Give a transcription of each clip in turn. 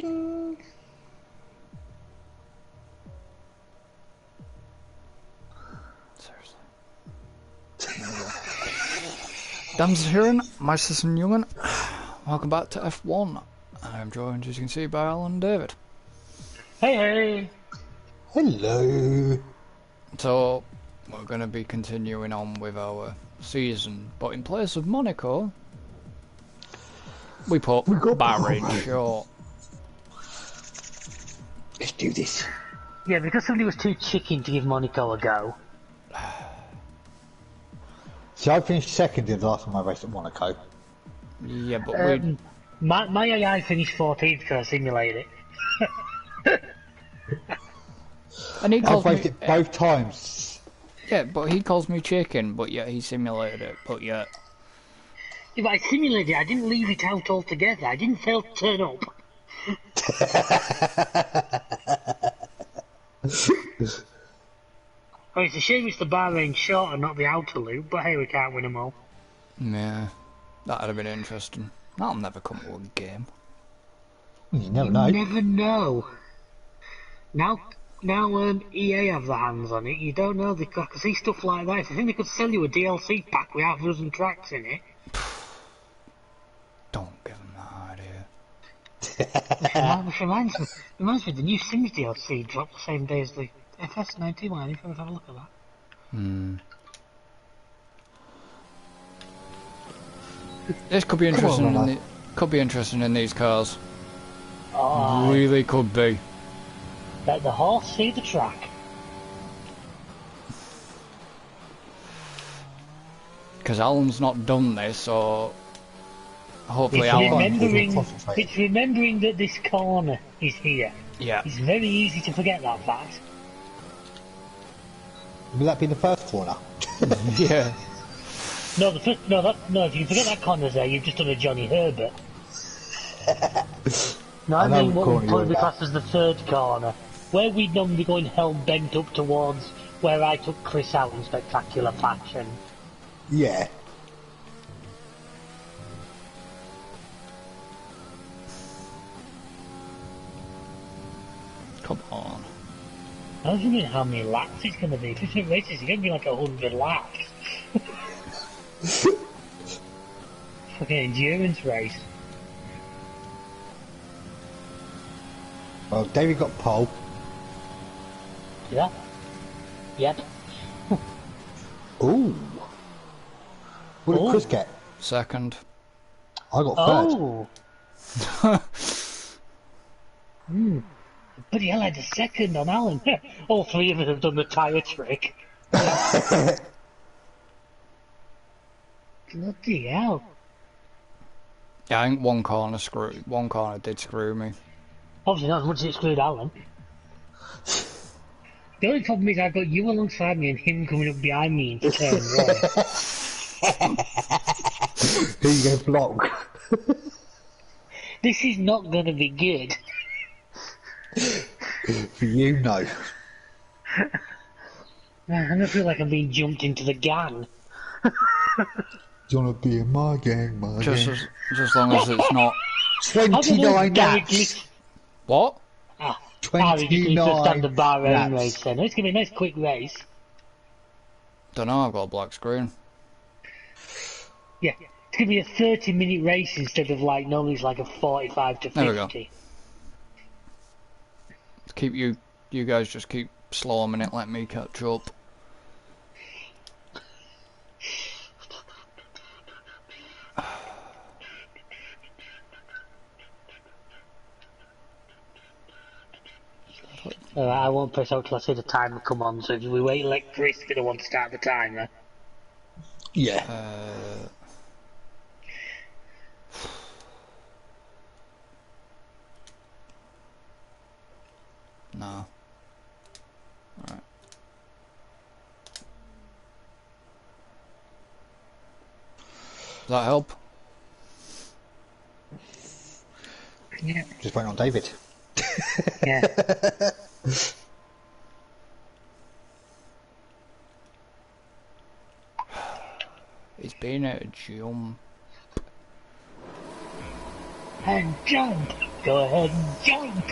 Ding. Seriously. Dames and Heren, Masters and Newman, welcome back to F1. I'm joined, as you can see, by Alan and David. Hey, hey! Hello. So, we're going to be continuing on with our season, but in place of Monaco, we put Bahrain short. Let's do this. Yeah, because somebody was too chicken to give Monaco a go. See, I finished second in the last time I raced at Monaco. Yeah, but my AI finished 14th because I simulated it. and he I've calls raced me, it both times. yeah, but he calls me chicken, but yet he simulated it, but yet... Yeah, but I simulated it, I didn't leave it out altogether, I didn't fail to turn up. Oh, it's a shame it's the Bahrain short and not the outer loop, but hey, we can't win them all. Yeah, that'd have been interesting. That'll never come to a game. You never know. Never know. Now EA have their hands on it, you don't know, they could see stuff like that. I think they could sell you a DLC pack with half a dozen tracks in it. Don't give him that idea. Which reminds me, the new Sims DLC dropped the same day as the FS19 one. If you want to have a look at that. This could be interesting. Could be interesting in these cars. Oh, Really could be. let the horse see the track. Because Alan's not done this, so hopefully It's Alan. remembering that this corner is here. Yeah. It's very easy to forget that fact. Will that be the first corner? Yeah. No, if you forget that corner's there, you've just done a Johnny Herbert. No, I mean what would probably be classed as the third corner, where we'd normally go in hell bent up towards where I took Chris out in spectacular fashion. Yeah. Come on. I was wondering how many laps it's going to be. 50 races, it's going to be like 100 laps. Fucking endurance race. Well, David got pole. Yeah. Yep. Ooh. What did Chris get? Second. I got third. Oh. Bloody hell, I had a second on Alan. All three of us have done the tyre trick. Bloody hell. Yeah, I think one corner did screw me. Obviously not as much as it screwed Alan. The only problem is I've got you alongside me and him coming up behind me into turn one. Here you go, block. This is not going to be good. For you, no. Man, I don't feel like I'm being jumped into the gang. Do you want to be in my gang, Just long as it's not... 29 laps. What? Ah, 29 it's a standard Bahrain laps. race then. It's going to be a nice quick race. Don't know, I've got a black screen. Yeah, it's going to be a 30-minute race instead of like, normally it's like a 45 to 50. There we go. Keep you guys just keep slow a minute, let me catch up. I won't press out till I see the timer come on, so if we wait, let Chris be the one to start the timer. Yeah. No. Alright. Does that help? Yeah. Just waiting on David. Yeah. He's been at a jump. And jump! go ahead and jump.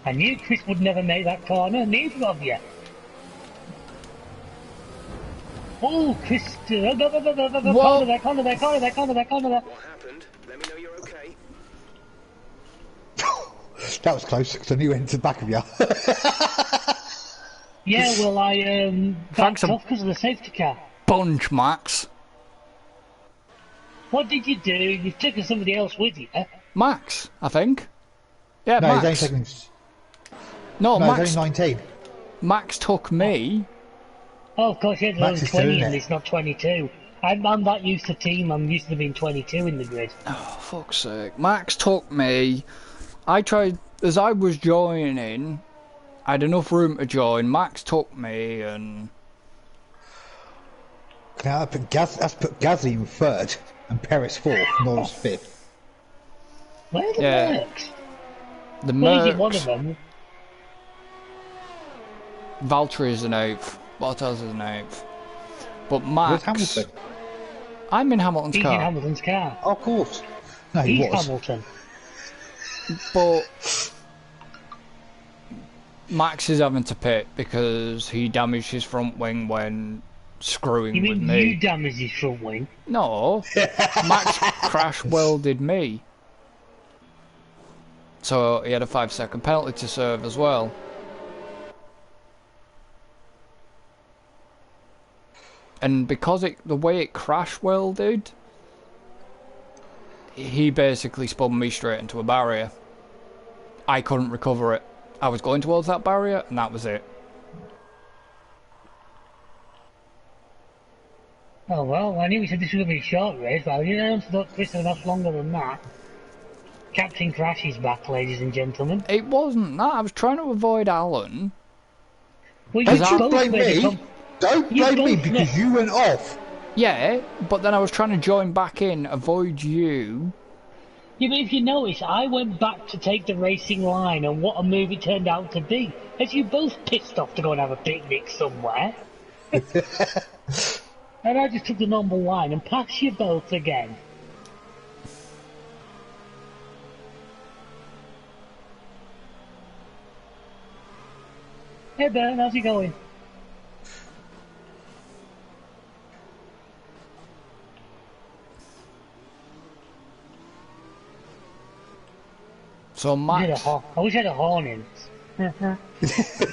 I knew Chris would never make that corner, neither of you. Oh, Chris, corner there. What happened? Let me know you're okay. That was close, because I knew it entered the back of you. Yeah, well, I Thanks backed off because of the safety car. Bunch, Max. What did you do? You've taken somebody else with you. Max, I think. Yeah, No, Max. he's only taking... No, No, Max. he's only 19. Max took me. Oh, of course, yeah, there's Max only is doing 20 and it. it's not 22. I'm that used to team, I'm used to being 22 in the grid. Oh, fuck's sake. Max took me. I tried, as I was joining, I had enough room to join. Max took me and... Now I put Gasly in third, and Perez fourth, Norris fifth. Where are the Yeah. Mercs? The Well, is it one of Mercs, them? Valtteri is an 8th, Bottas is an 8th. But Where's Max... Hamilton? I'm in Hamilton's He's car. in Hamilton's car. Oh, of course. No, he He's was. Hamilton. But Max is having to pit because he damaged his front wing when screwing You with mean me. you damaged his front wing? No, Max crash welded me. So he had a 5-second penalty to serve as well. And because the way it crash welded, he basically spun me straight into a barrier. I couldn't recover it. I was going towards that barrier, and that was it. Oh well, I knew we said this was going to be a short race, but I didn't thought Chris had enough longer than that. Captain Crash is back, ladies and gentlemen. It wasn't that. I was trying to avoid Alan. Well, Don't you you both blame made me? Don't You blame me both because missed. you went off. Yeah, but then I was trying to join back in, avoid you. Yeah, but if you notice, I went back to take the racing line, and what a move it turned out to be. As you both pissed off to go and have a picnic somewhere. And I just took the normal line and passed you both again. Hey Ben, how's it going? So I wish I had a horn in.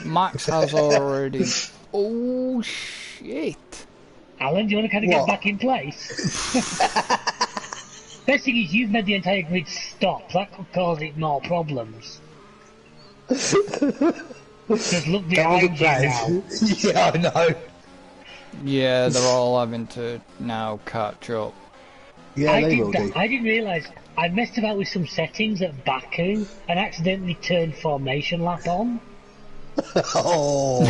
Max has already... Oh, shit. Alan, do you want to kind of What? get back in place? Best thing is you've made the entire grid stop. That could cause it more problems. Just look behind you now. Yeah, I know. Yeah, they're all having to now catch up. Yeah, they will do. I didn't realise I messed about with some settings at Baku and accidentally turned formation lap on. Oh,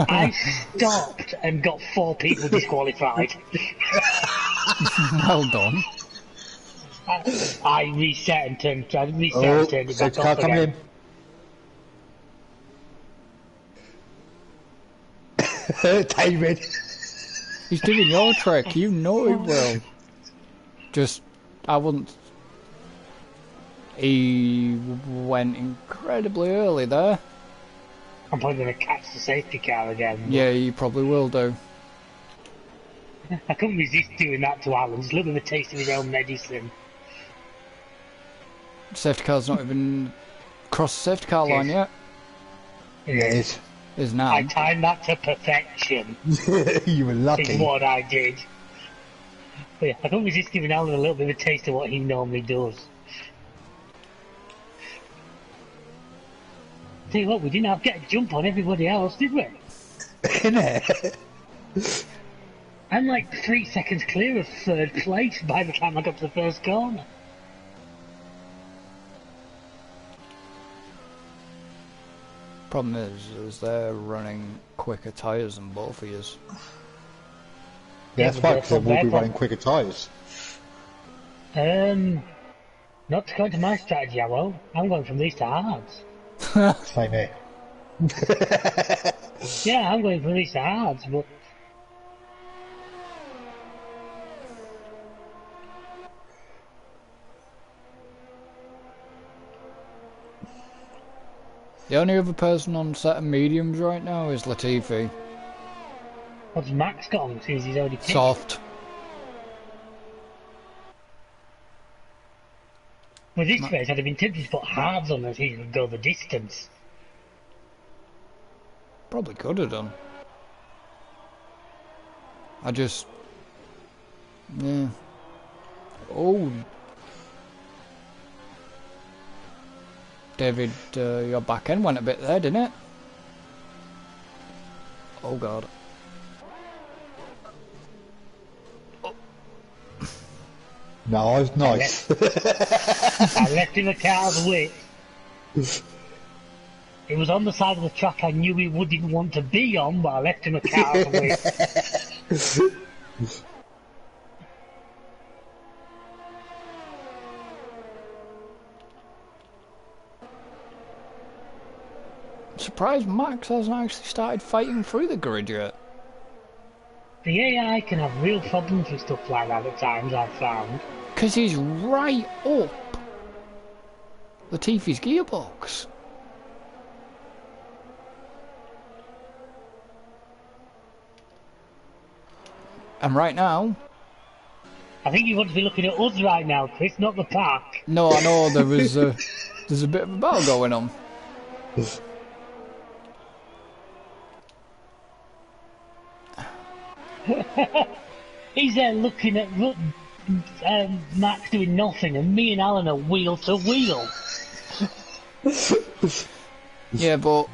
I stopped and got 4 people disqualified. Well done. I reset and turned it oh, back safety car off coming again. in. David. He's doing your trick, you know he will. Just, I wouldn't... He went incredibly early there. I'm probably going to catch the safety car again. Yeah, you probably will do. I couldn't resist doing that to Alan. Just look at the taste of his own medicine. Safety car's not even crossed the safety car line yet. Yeah, it is. Is now. I timed that to perfection. You were Is lucky. what I did. But yeah, I couldn't resist giving Alan a little bit of a taste of what he normally does. Tell you what, we didn't have to get a jump on everybody else, did we? Innit? I'm like 3 seconds clear of 3rd place by the time I got to the first corner. Problem is they're running quicker tyres than both of yous. Yeah, that's but right, because they will be therefore- running quicker tyres. Not according to my strategy, I won't. I'm going from these to hards. Same here. Yeah, I'm going for these hards, but The only other person on set of mediums right now is Latifi. what's Max got on since he's already picked? Soft. With this race, I'd have been tempted to put hards on as he would go the distance. Probably could have done. I just... Yeah. Oh. David, your back end went a bit there, didn't it? Oh god. No, I was nice. I left him a car's width. It was on the side of the track I knew he wouldn't want to be on, but I left him a car's width. I'm surprised Max hasn't actually started fighting through the grid yet. The AI can have real problems with stuff like that at times, I've found. Because he's right up Latifi's gearbox. And right now... I think you want to be looking at us right now, Chris, not the pack. No, I know there was there's a bit of a battle going on. He's there looking at Max doing nothing, and me and Alan are wheel to wheel. Yeah, but...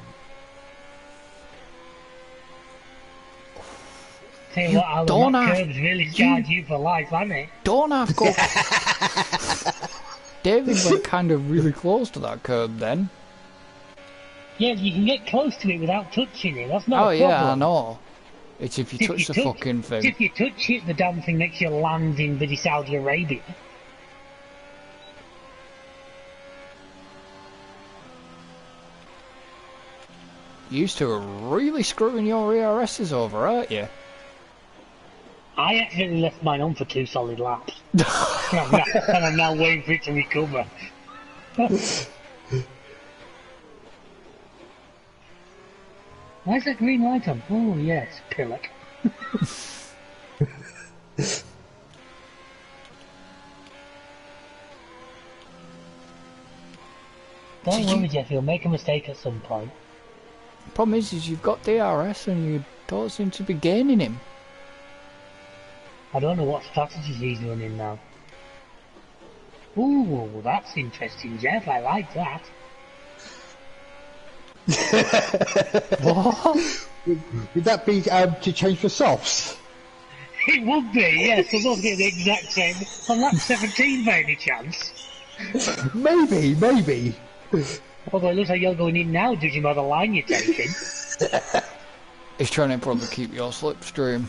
Tell you what, Alan, don't that have- curb's really scarred you for life, hasn't it? Don't have go... David went kind of really close to that curb then. Yeah, you can get close to it without touching it, that's not Oh a problem. yeah, I know. It's if you If touch you the fucking thing. If you touch it, the damn thing makes you land in bloody Saudi Arabia. You used to really screwing your ERSs over, aren't you? I accidentally left mine on for 2 solid laps. and I'm now waiting for it to recover. Why is that green light on? Oh yes, pillock. Don't Did you- worry, Jeff, you'll make a mistake at some point. Problem is you've got DRS and you don't seem to be gaining him. I don't know what strategies he's running now. Ooh, that's interesting, Jeff. I like that. What? Would that be to change for softs? It would be, yes. We're both getting the exact same. On lap 17, by any chance. Maybe. Although it looks like you're going in now, judging by the line you're taking. He's trying to probably keep your slipstream.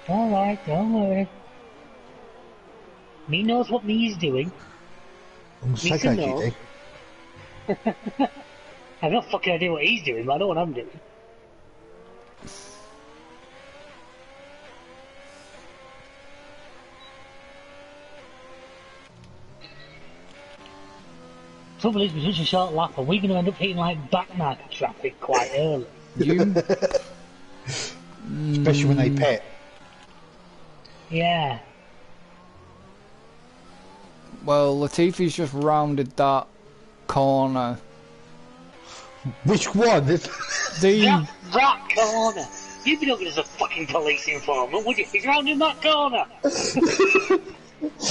Alright, don't worry. Me knows what me's doing. I'm Me so to glad know. you do. I've no fucking idea what he's doing, but I know what I'm doing. Trouble is, with such a short lap, are we going to end up hitting like backmarker traffic quite early? You... Especially when they pit. Yeah. Well, Latifi's just rounded that corner. Which one? The... That corner! You'd be looking as a fucking police informant, would you? He's rounding that corner!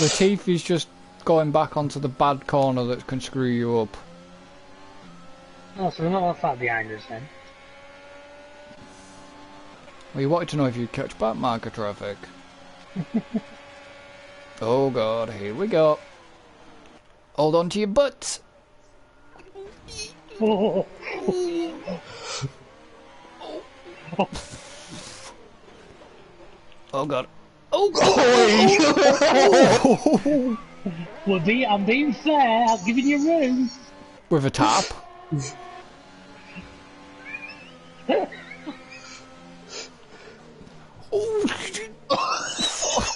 Latifi's just going back onto the bad corner that can screw you up. Oh, so they're not that far behind us then. Well, you wanted to know if you'd catch back marker traffic. Oh god, here we go. Hold on to your butts. Oh, Oh god. Oh god. I'm being fair. I'm giving you room. With a tap.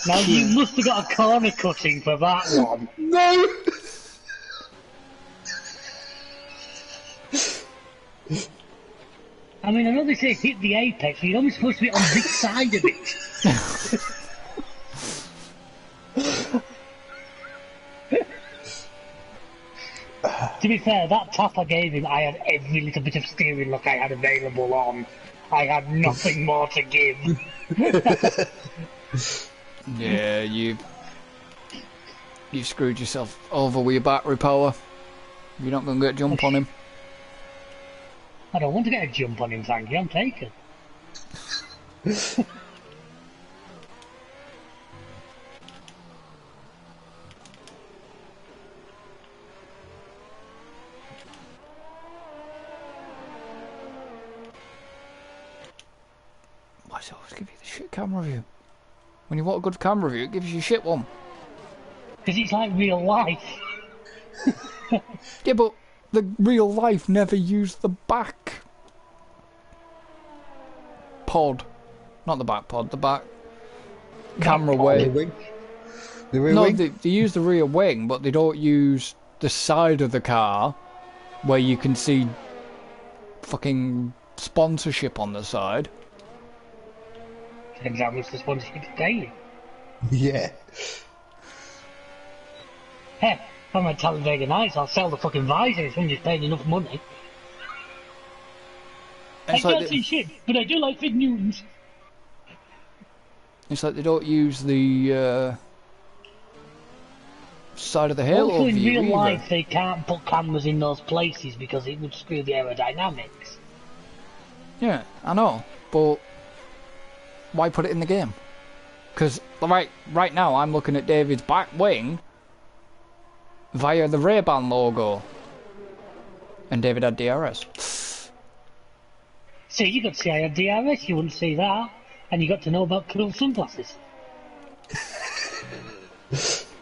Now you must have got a corner cutting for that one. No! I mean, I know they say hit the apex, but you're only supposed to be on this side of it. To be fair, that tap I gave him, I had every little bit of steering look I had available on. I had nothing more to give. Yeah, you screwed yourself over with your battery power. You're not going to get a jump on him. I don't want to get a jump on him, thank you. I'm taken. Why does it always give you the shit camera view? When you want a good camera view, it gives you a shit one. Because it's like real life. Yeah, but the real life never used the back pod. Not the back pod, the back camera The way. wing? The rear No, wing? they use the rear wing, but they don't use the side of the car where you can see fucking sponsorship on the side. Depends how much the sponsorship's paying. Yeah. Heck, if I'm at Talladega Nights, I'll sell the fucking visor if somebody's paying enough money. I It's like can't see shit, but I do like fig Newtons. It's like they don't use the side of the halo Also, in view real either. life, they can't put cameras in those places because it would screw the aerodynamics. Yeah, I know, but why put it in the game? Because right now I'm looking at David's back wing via the Ray-Ban logo, and David had DRS. So you got to see I had DRS, you wouldn't see that, and you got to know about cool sunglasses.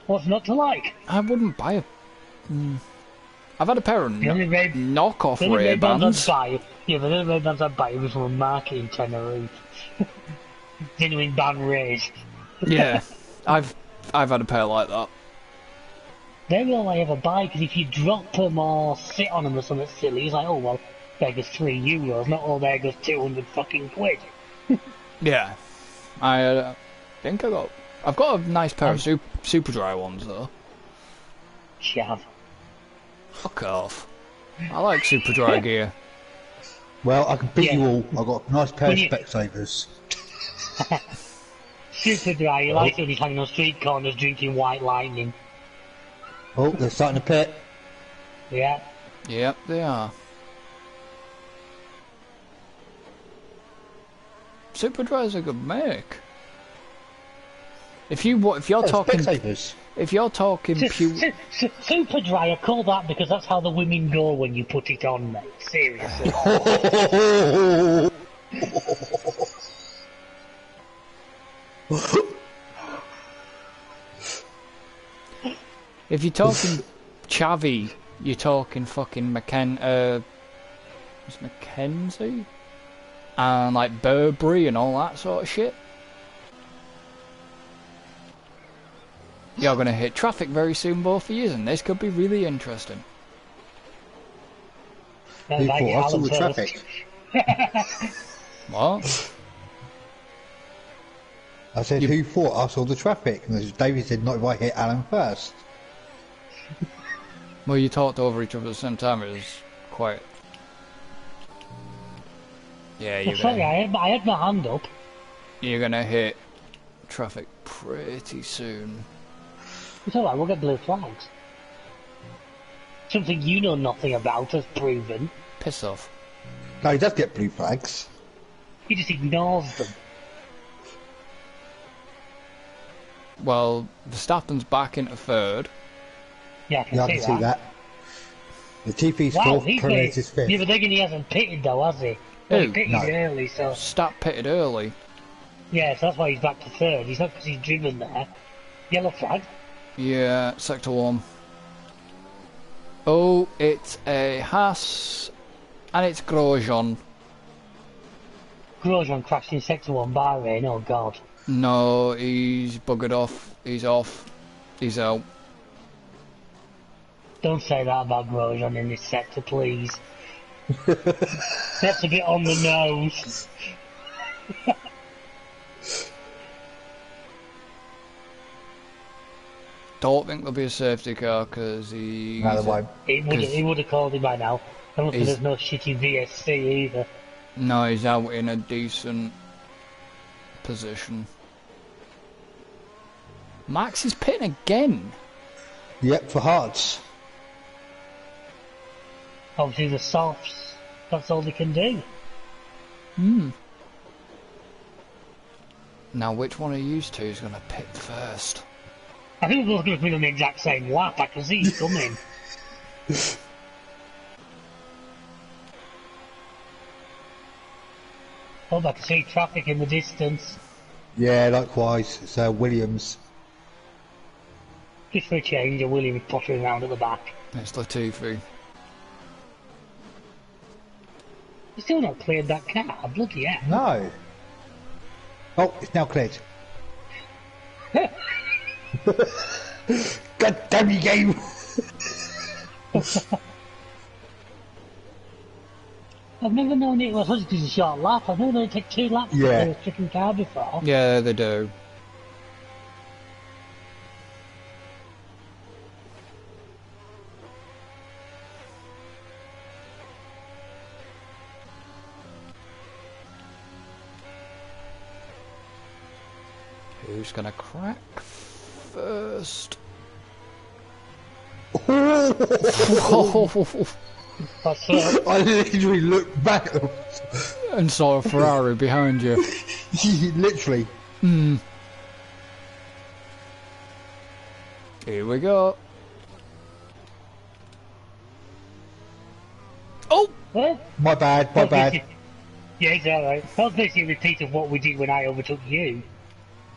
What's not to like? I wouldn't buy a. I've had a pair of The only Ray- knockoff the only Ray-Bans Ray-Bans. I'd buy, yeah, but the only Ray-Bans I'd buy was from a market in Tenerife. Genuine ban rays. Yeah, I've had a pair like that. They're all I ever buy, because if you drop them or sit on them or something silly, it's like, oh well, there goes €3, not all there goes 200 fucking quid. Yeah, I think I've got a nice pair of super dry ones though. Chav. Fuck off. I like super dry gear. Well, I can beat you Yeah. all. I've got a nice pair of When you- Specsavers. Super dry, you like it when he's hanging on street corners drinking White Lightning. Oh, they're starting to pit. Yeah. Yep, they are. Super dry's a good make. If you're talking, Specsavers. if you're talking pure, Super dry, I call that because that's how the women go when you put it on, mate. Seriously. if you're talking chavvy, you're talking fucking it's Mackenzie, and like Burberry and all that sort of shit. You're gonna hit traffic very soon, both of you, and this could be really interesting. That's like People, I saw the Alan traffic. What? I said, who thought I saw the traffic? And David said, not if I hit Alan first. Well, you talked over each other at the same time. It was quite. Yeah, I'm sorry, I had my hand up. you're gonna hit traffic pretty soon. It's alright, we'll get blue flags. Something you know nothing about has proven. Piss off. No, he does get blue flags. He just ignores them. Well, Verstappen's back into third. Yeah, I can Yeah, I see can see that. The TP's Wow, fourth, he's Perez is fifth. Yeah, but then he hasn't pitted though, has he? Well, he Who? pitted No. early, so... Stat pitted early. Yeah, so that's why he's back to third. He's not because he's driven there. Yellow flag. Yeah, sector 1. Oh, it's a Haas, and it's Grosjean. Grosjean crashed in Sector 1 Bahrain, oh god. No, he's buggered off. He's off. He's out. Don't say that about Grosjean in this sector, please. That's a bit on the nose. Don't think there'll be a safety car because he. No, they won't. He would have called him by now. I don't think He's- there's no shitty VSC either. No, he's out in a decent position. Max is pitting again. Yep, for Hearts. Obviously the softs, that's all they can do. Now, which one of you two is going to pit first? I think we're both going to be on the exact same lap. I can see he's coming. Oh, I can see traffic in the distance. Yeah, likewise. It's Williams. Just for a change, a Williams pottering around at the back. It's Latifi. He's still not cleared that car, bloody hell. No. Oh, it's now cleared. God damn you, game! I've never known it was because it's a short lap. I've never known it take 2 laps to Yeah. clear a freaking car before. Yeah, they do. Who's gonna crack first? That's it. I literally looked back at them. And saw a Ferrari behind you. Literally. Here we go. Oh! Well, My bad, my bad. yeah, it's alright. That's basically a repeat of what we did when I overtook you.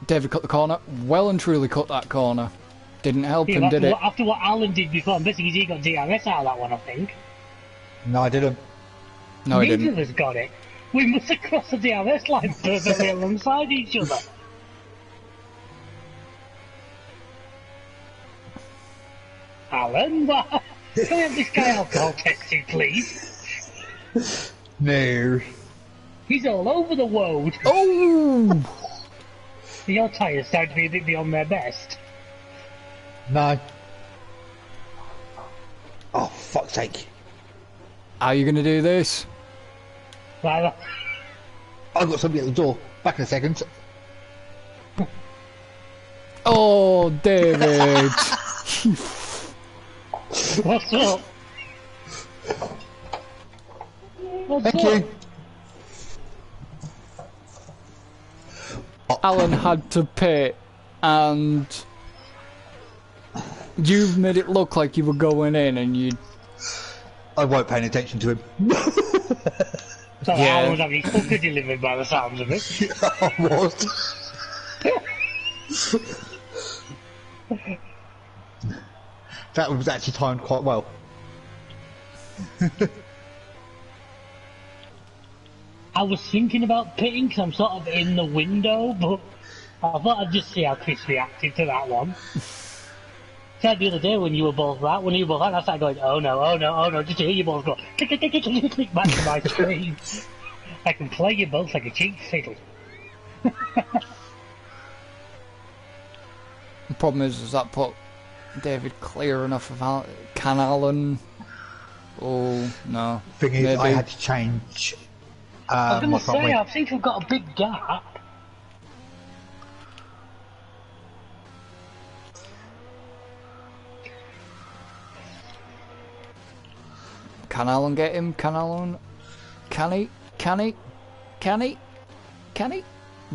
David cut the corner. Well and truly cut that corner. Didn't help Yeah, him, did it? after what Alan did before, I'm basically he got DRS out of that one, I think. No, I didn't. No, he Neither didn't. of us got it. We must have crossed the DRS line perfectly alongside each other. Alan, what? Can we have this guy alcohol tested, please? No. He's all over the road. Oh! Your tyres start to be a bit beyond their best. No. Oh, fuck's sake. How are you going to do this? Right, I've got somebody at the door. Back in a second. Oh, David! what's up? What's Thank up? you. Alan had to pit, and you made it look like you were going in, and you. I weren't paying attention to him. So Yeah. Alan was having his hooker delivered by the sounds of it. I was. That was actually timed quite well. I was thinking about pitting because I'm sort of in the window, but I thought I'd just see how Chris reacted to that one. Said the other day when you were both out, I started going, oh no, oh no, oh no, just to hear you both go, click, click, click, click, click, click back to my screen. I can play you both like a cheap fiddle. The problem is that put David clear enough of can Alan. Oh no. Thing is, Maybe. I had to change I was going my to front say, wing. I think we've got a big gap. Can Alan get him? Can Alan? Can he? Can he? Can he? Can he?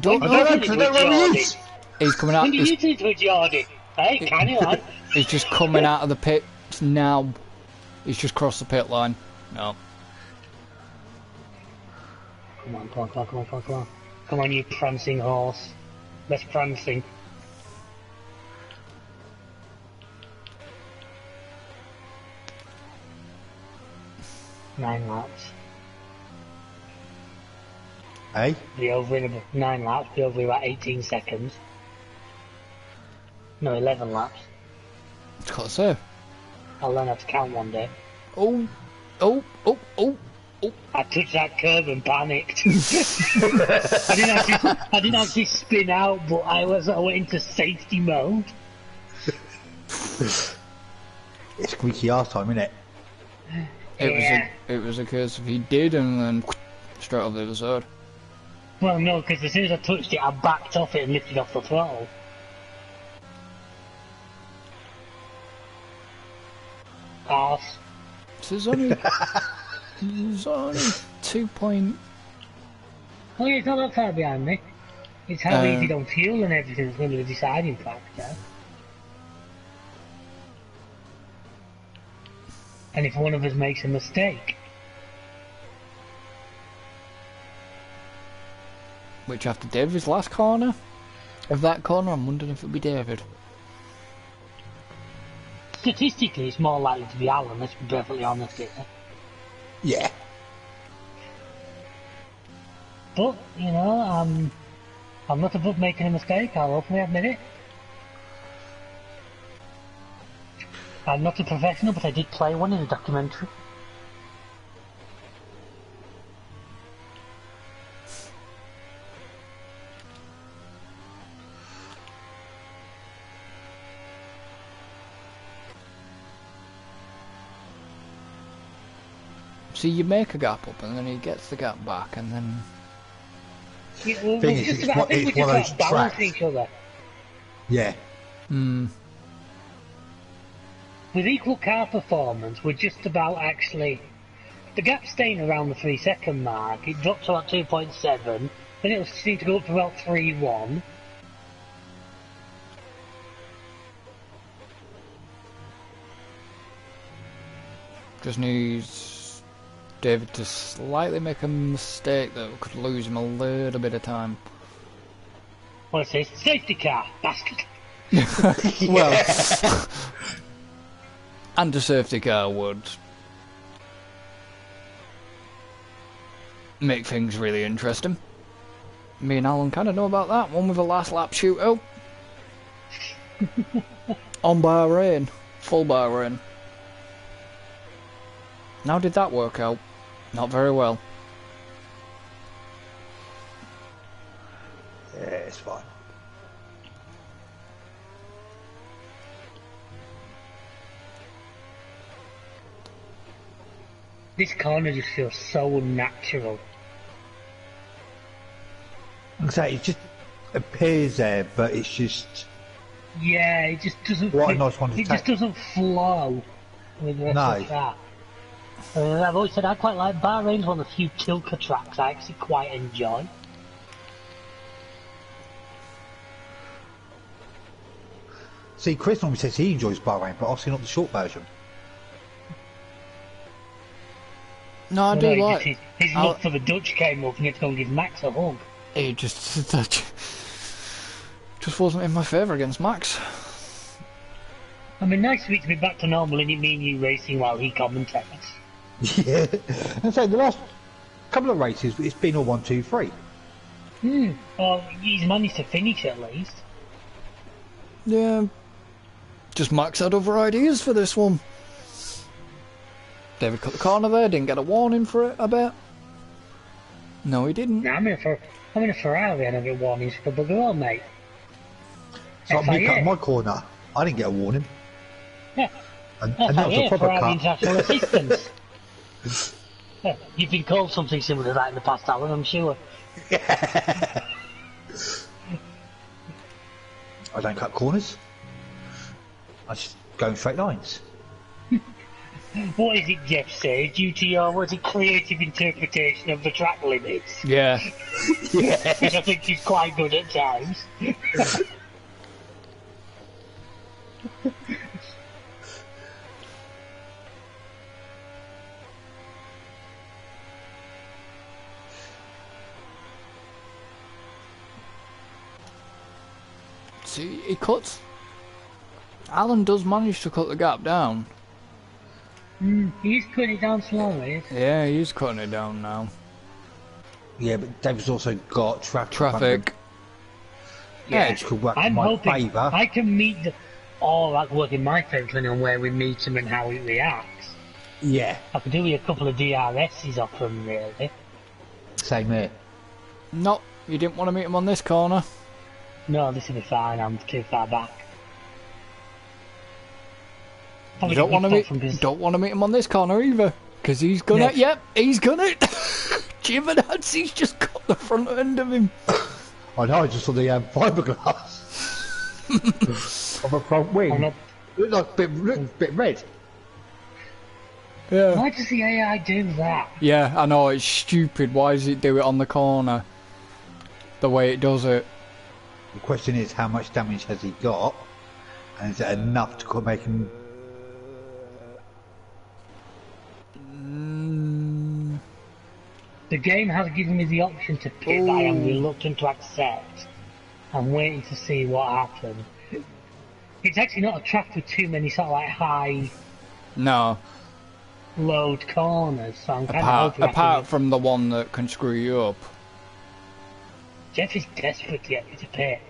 Don't I know. don't know, 'cause I don't know where he is. He's coming out. When did you He's, do to a Geordie? Hey, can you, lad? he's just coming out of the pit now. He's just crossed the pit line. No. Come on, come on, come on, come on, come on, come on. Come on, you prancing horse. Less prancing. 9 laps. Hey? Be over in about 9 laps, be over in about 18 seconds. No, 11 laps. It's got to say. I'll learn how to count one day. Oh, oh, oh, oh. I touched that curb and panicked. I didn't actually spin out, but I went into safety mode. It's squeaky arse time, innit? It was a case of he did and then straight off the other side. Well, no, because as soon as I touched it, I backed off it and lifted off the throttle. Arse. So there's only 2 point. Oh yeah, it's not that far behind me. It's how easy on fuel and everything is going to be the deciding factor. And if one of us makes a mistake, Which after David's last corner of that corner, I'm wondering if it'll be David. statistically it's more likely to be Alan, let's be perfectly honest here. Yeah. But, you know, I'm not above making a mistake, I'll openly admit it. I'm not a professional, but I did play one in a documentary. See, you make a gap up and then he gets the gap back and then... Yeah, well, Thing we're is, just it's about, I one- think it's we're one of just those about balancing tracks. each other. Yeah. With equal car performance, we're just about actually... The gap's staying around the 3 second mark, it dropped to about 2.7, then it'll seem to go up to about 3.1. Just needs David to slightly make a mistake that could lose him a little bit of time. Well, it says, safety car, bastard. Well, and a safety car would make things really interesting. Me and Alan kind of know about that one with a last lap shootout. On Bahrain, full Bahrain. How did that work out? Not very well. Yeah, it's fine. This corner just feels so unnatural. Like I say, it just appears there, but it's just... Yeah, it just doesn't. What a fit- nice one to It just take. doesn't flow with the rest of the No. track. I've always said I quite like Bahrain's one of the few tilka tracks I actually quite enjoy. See, Chris normally says he enjoys Bahrain, but obviously not the short version. No, I You do know, like. his love for the Dutch came up and he had to go and give Max a hug. He just wasn't in my favour against Max. I mean, nice for it to be back to normal and it mean you racing while he commentates. Yeah. And so the last couple of races, it's been all 1, 2, 3. Well, he's managed to finish at least. Yeah. Just Max had other ideas for this one. David cut the corner there, didn't get a warning for it, I bet. No, he didn't. Now, I'm in a Ferrari and I get warnings for bugger all, mate. So me FIA. cutting my corner, I didn't get a warning. Yeah. And that was a FIA, proper Ferrari cut. International Assistance. Yeah, you've been called something similar to that in the past, Alan, I'm sure. I don't cut corners. I just go in straight lines. What is it Jeff says? Due to your, what is it, creative interpretation of the track limits? Yeah. Yeah. Which I think is quite good at times. See, he cuts. Alan does manage to cut the gap down. He's putting it down slowly. Yeah, he's cutting it down now. Yeah, but Dave's also got traffic. Traffic. Yeah, which could work in I'm my hoping favour. I can meet the... Or that work in my favour depending on where we meet him and how he reacts. Yeah, I could do with a couple of DRSs off him, really. same here. No, you didn't want to meet him on this corner. No, this will be fine, I'm too far back. You don't want to meet him on this corner either, because he's gonna. Yes. Yep, he's gonna. Jim and Nancy's just got the front end of him. I know, I just saw the fiberglass of a front wing. Looked like a bit red. Yeah. Why does the AI do that? Yeah, I know, it's stupid. Why does it do it on the corner? The way it does it. The question is, how much damage has he got? And is it enough to make him... The game has given me the option to pit, but I am reluctant to accept. I'm waiting to see what happens. It's actually not a track with too many sort of like high No. load corners, so I'm kind of hoping Apart from the one that can screw you up. Jeff is desperate to get me to pit.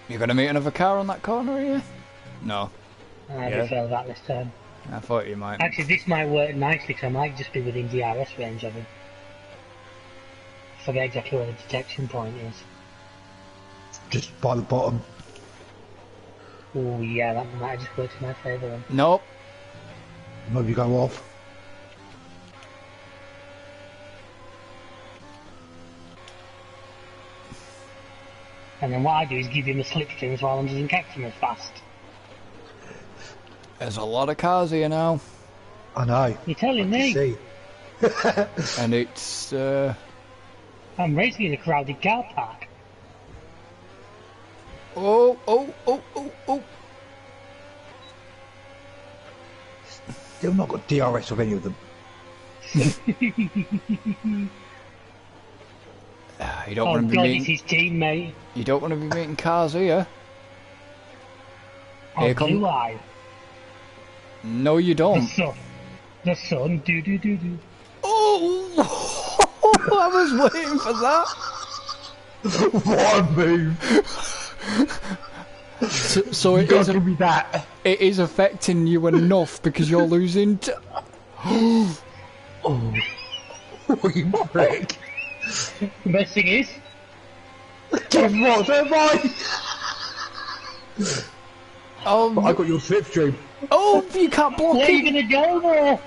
You're gonna meet another car on that corner here? No. I Yeah. failed that this time. I thought you might. Actually, this might work nicely because I might just be within DRS range of him. I forget exactly where the detection point is. just by the bottom? Oh yeah, that might have just worked in my favour then. Nope. Maybe go off. And then what I do is give him a slipstream while I'm doesn't catch him as fast. There's a lot of cars here now. I know. You're telling me? See. And it's, I'm racing in a crowded car park. Oh. Still not got DRS of any of them. You don't Oh want to be god, meeting. it's his teammate. You don't want to be meeting cars here. Oh, Here come- do I? No, you The don't. sun. The sun. Do do do do. Oh! I was waiting for that. What a move! So You it gotta is. give me that. It is affecting you enough because you're losing. Oh, you prick! The best thing is, Guess what? Am I? I got your slipstream. Oh, you can't block where are you it. gonna go there?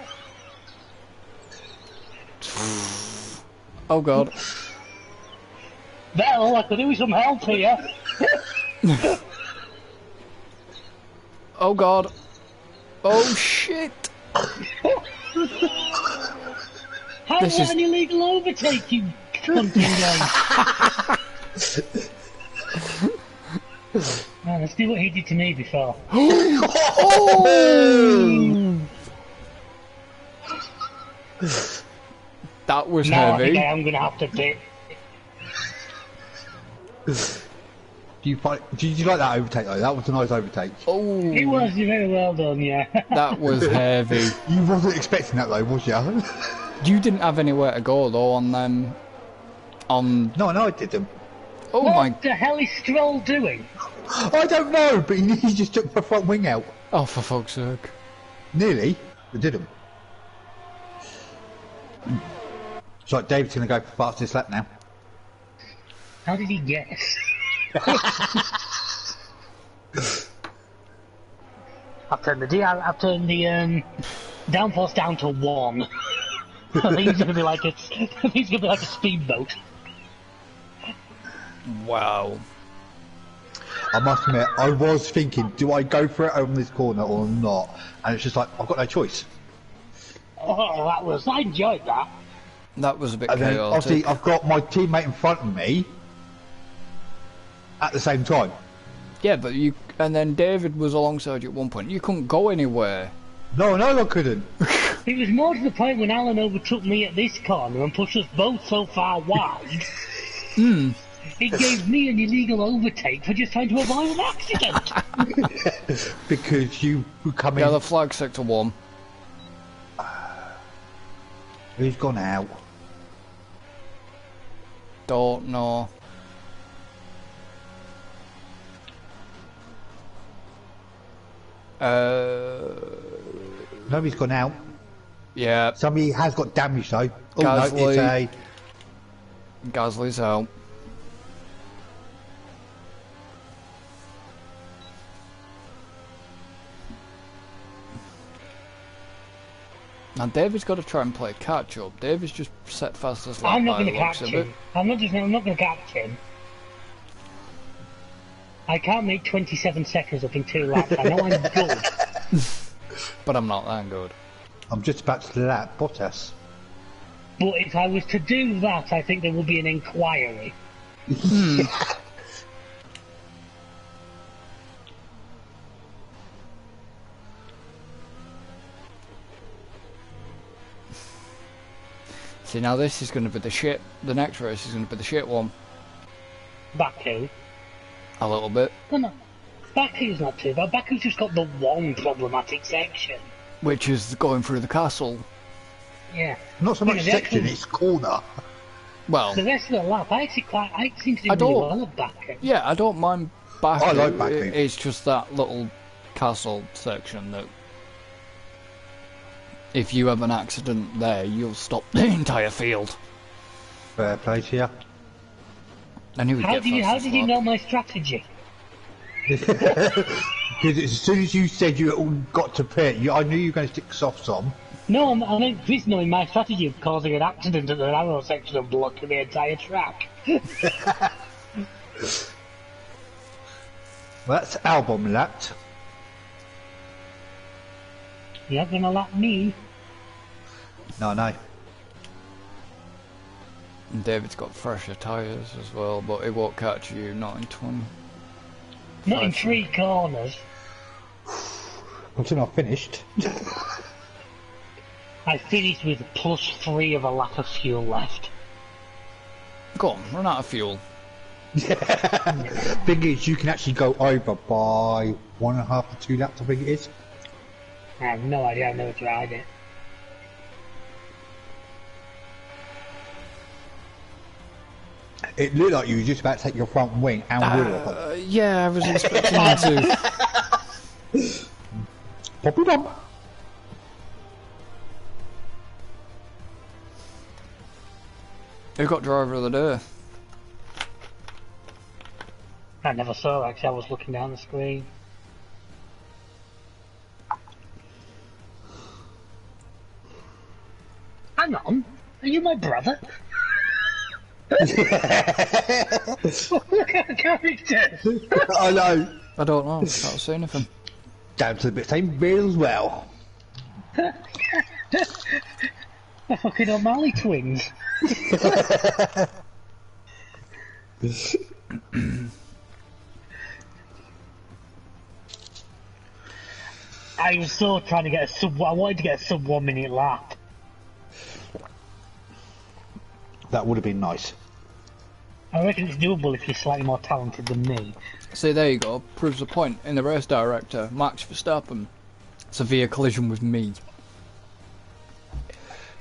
Oh god. Well, I could do with some help here. Oh god. Oh shit. How This what is- an illegal overtake, you cunting guy. Man, let's do what he did to me before. That was Now I think heavy. I am gonna have to bit. Did you like that overtake though? That was a nice overtake. Oh, It was very well done, yeah. that was heavy. You wasn't expecting that though, was you? You didn't have anywhere to go though on them. On. No, I didn't. Oh What my. the hell is Stroll doing? I don't know, but he just took the front wing out. Oh, for fuck's sake. Nearly, but didn't. It's like David's gonna go for fastest lap now. How did he guess? I've turned the downforce down to 1. I think it's gonna be like a speedboat. Wow. I must admit, I was thinking, do I go for it on this corner or not? And it's just like, I've got no choice. Oh, I enjoyed that. That was a bit And then obviously chaotic. I've got my teammate in front of me at the same time. Yeah, but you. And then David was alongside you at one point. You couldn't go anywhere. No, I couldn't. It was more to the point when Alan overtook me at this corner and pushed us both so far wide It gave me an illegal overtake for just trying to avoid an accident. Because you come in. Yeah, the flag sector 1. Who's gone out? Don't know. Nobody's gone out. Yeah. Somebody has got damage though. Oh Gasly. no, it's a... Gasly's out. Now David's got to try and play catch up. David's just set fast as lap. I'm not going to catch him. I'm not going to catch him. I can't make 27 seconds up in 2 laps. I know I'm good. But I'm not that good. I'm just about to lap Bottas. But if I was to do that, I think there would be an inquiry. See, now this is going to be the shit. The next race is going to be the shit one. Baku. A little bit. No, no. Baku's not too bad. Baku's just got the one problematic section. Which is going through the castle. Yeah. Not so much section, it's corner. Well, the rest of the lap, I seem to do really well at Baku. Yeah, I don't mind Baku. I like Baku. It's just that little castle section that if you have an accident there, you'll stop the entire field. Fair play to you. I knew we'd How get did you know my strategy? Because as soon as you said you all got to pit, I knew you were going to stick softs on. No, I meant Chris knowing my strategy of causing an accident at the narrow section and blocking the entire track. Well, that's Albon lapped. You're not gonna lap me. No. And David's got fresher tyres as well, but it won't catch you, not in 20. Not in 3 corners. Until I finished. I finished with +3 of a lap of fuel left. Go on, run out of fuel. Thing is, you can actually go over by 1.5 to 2 laps, I think it is. I have no idea, I've never tried it. It looked like you were just about to take your front wing and wheel off. Yeah, I was expecting you to. Pop it up. Who got driver of the day? I never saw it, actually, I was looking down the screen. Hang on, are you my brother? What kind of character? I know. I don't know, I can't see anything. Down to the same beard as well. The fucking O'Malley twins. I was so trying to get a sub. I wanted to get a sub 1 minute lap. That would have been nice. I reckon it's doable if you're slightly more talented than me. See, there you go. Proves the point. In the race director, Max Verstappen, severe collision with me.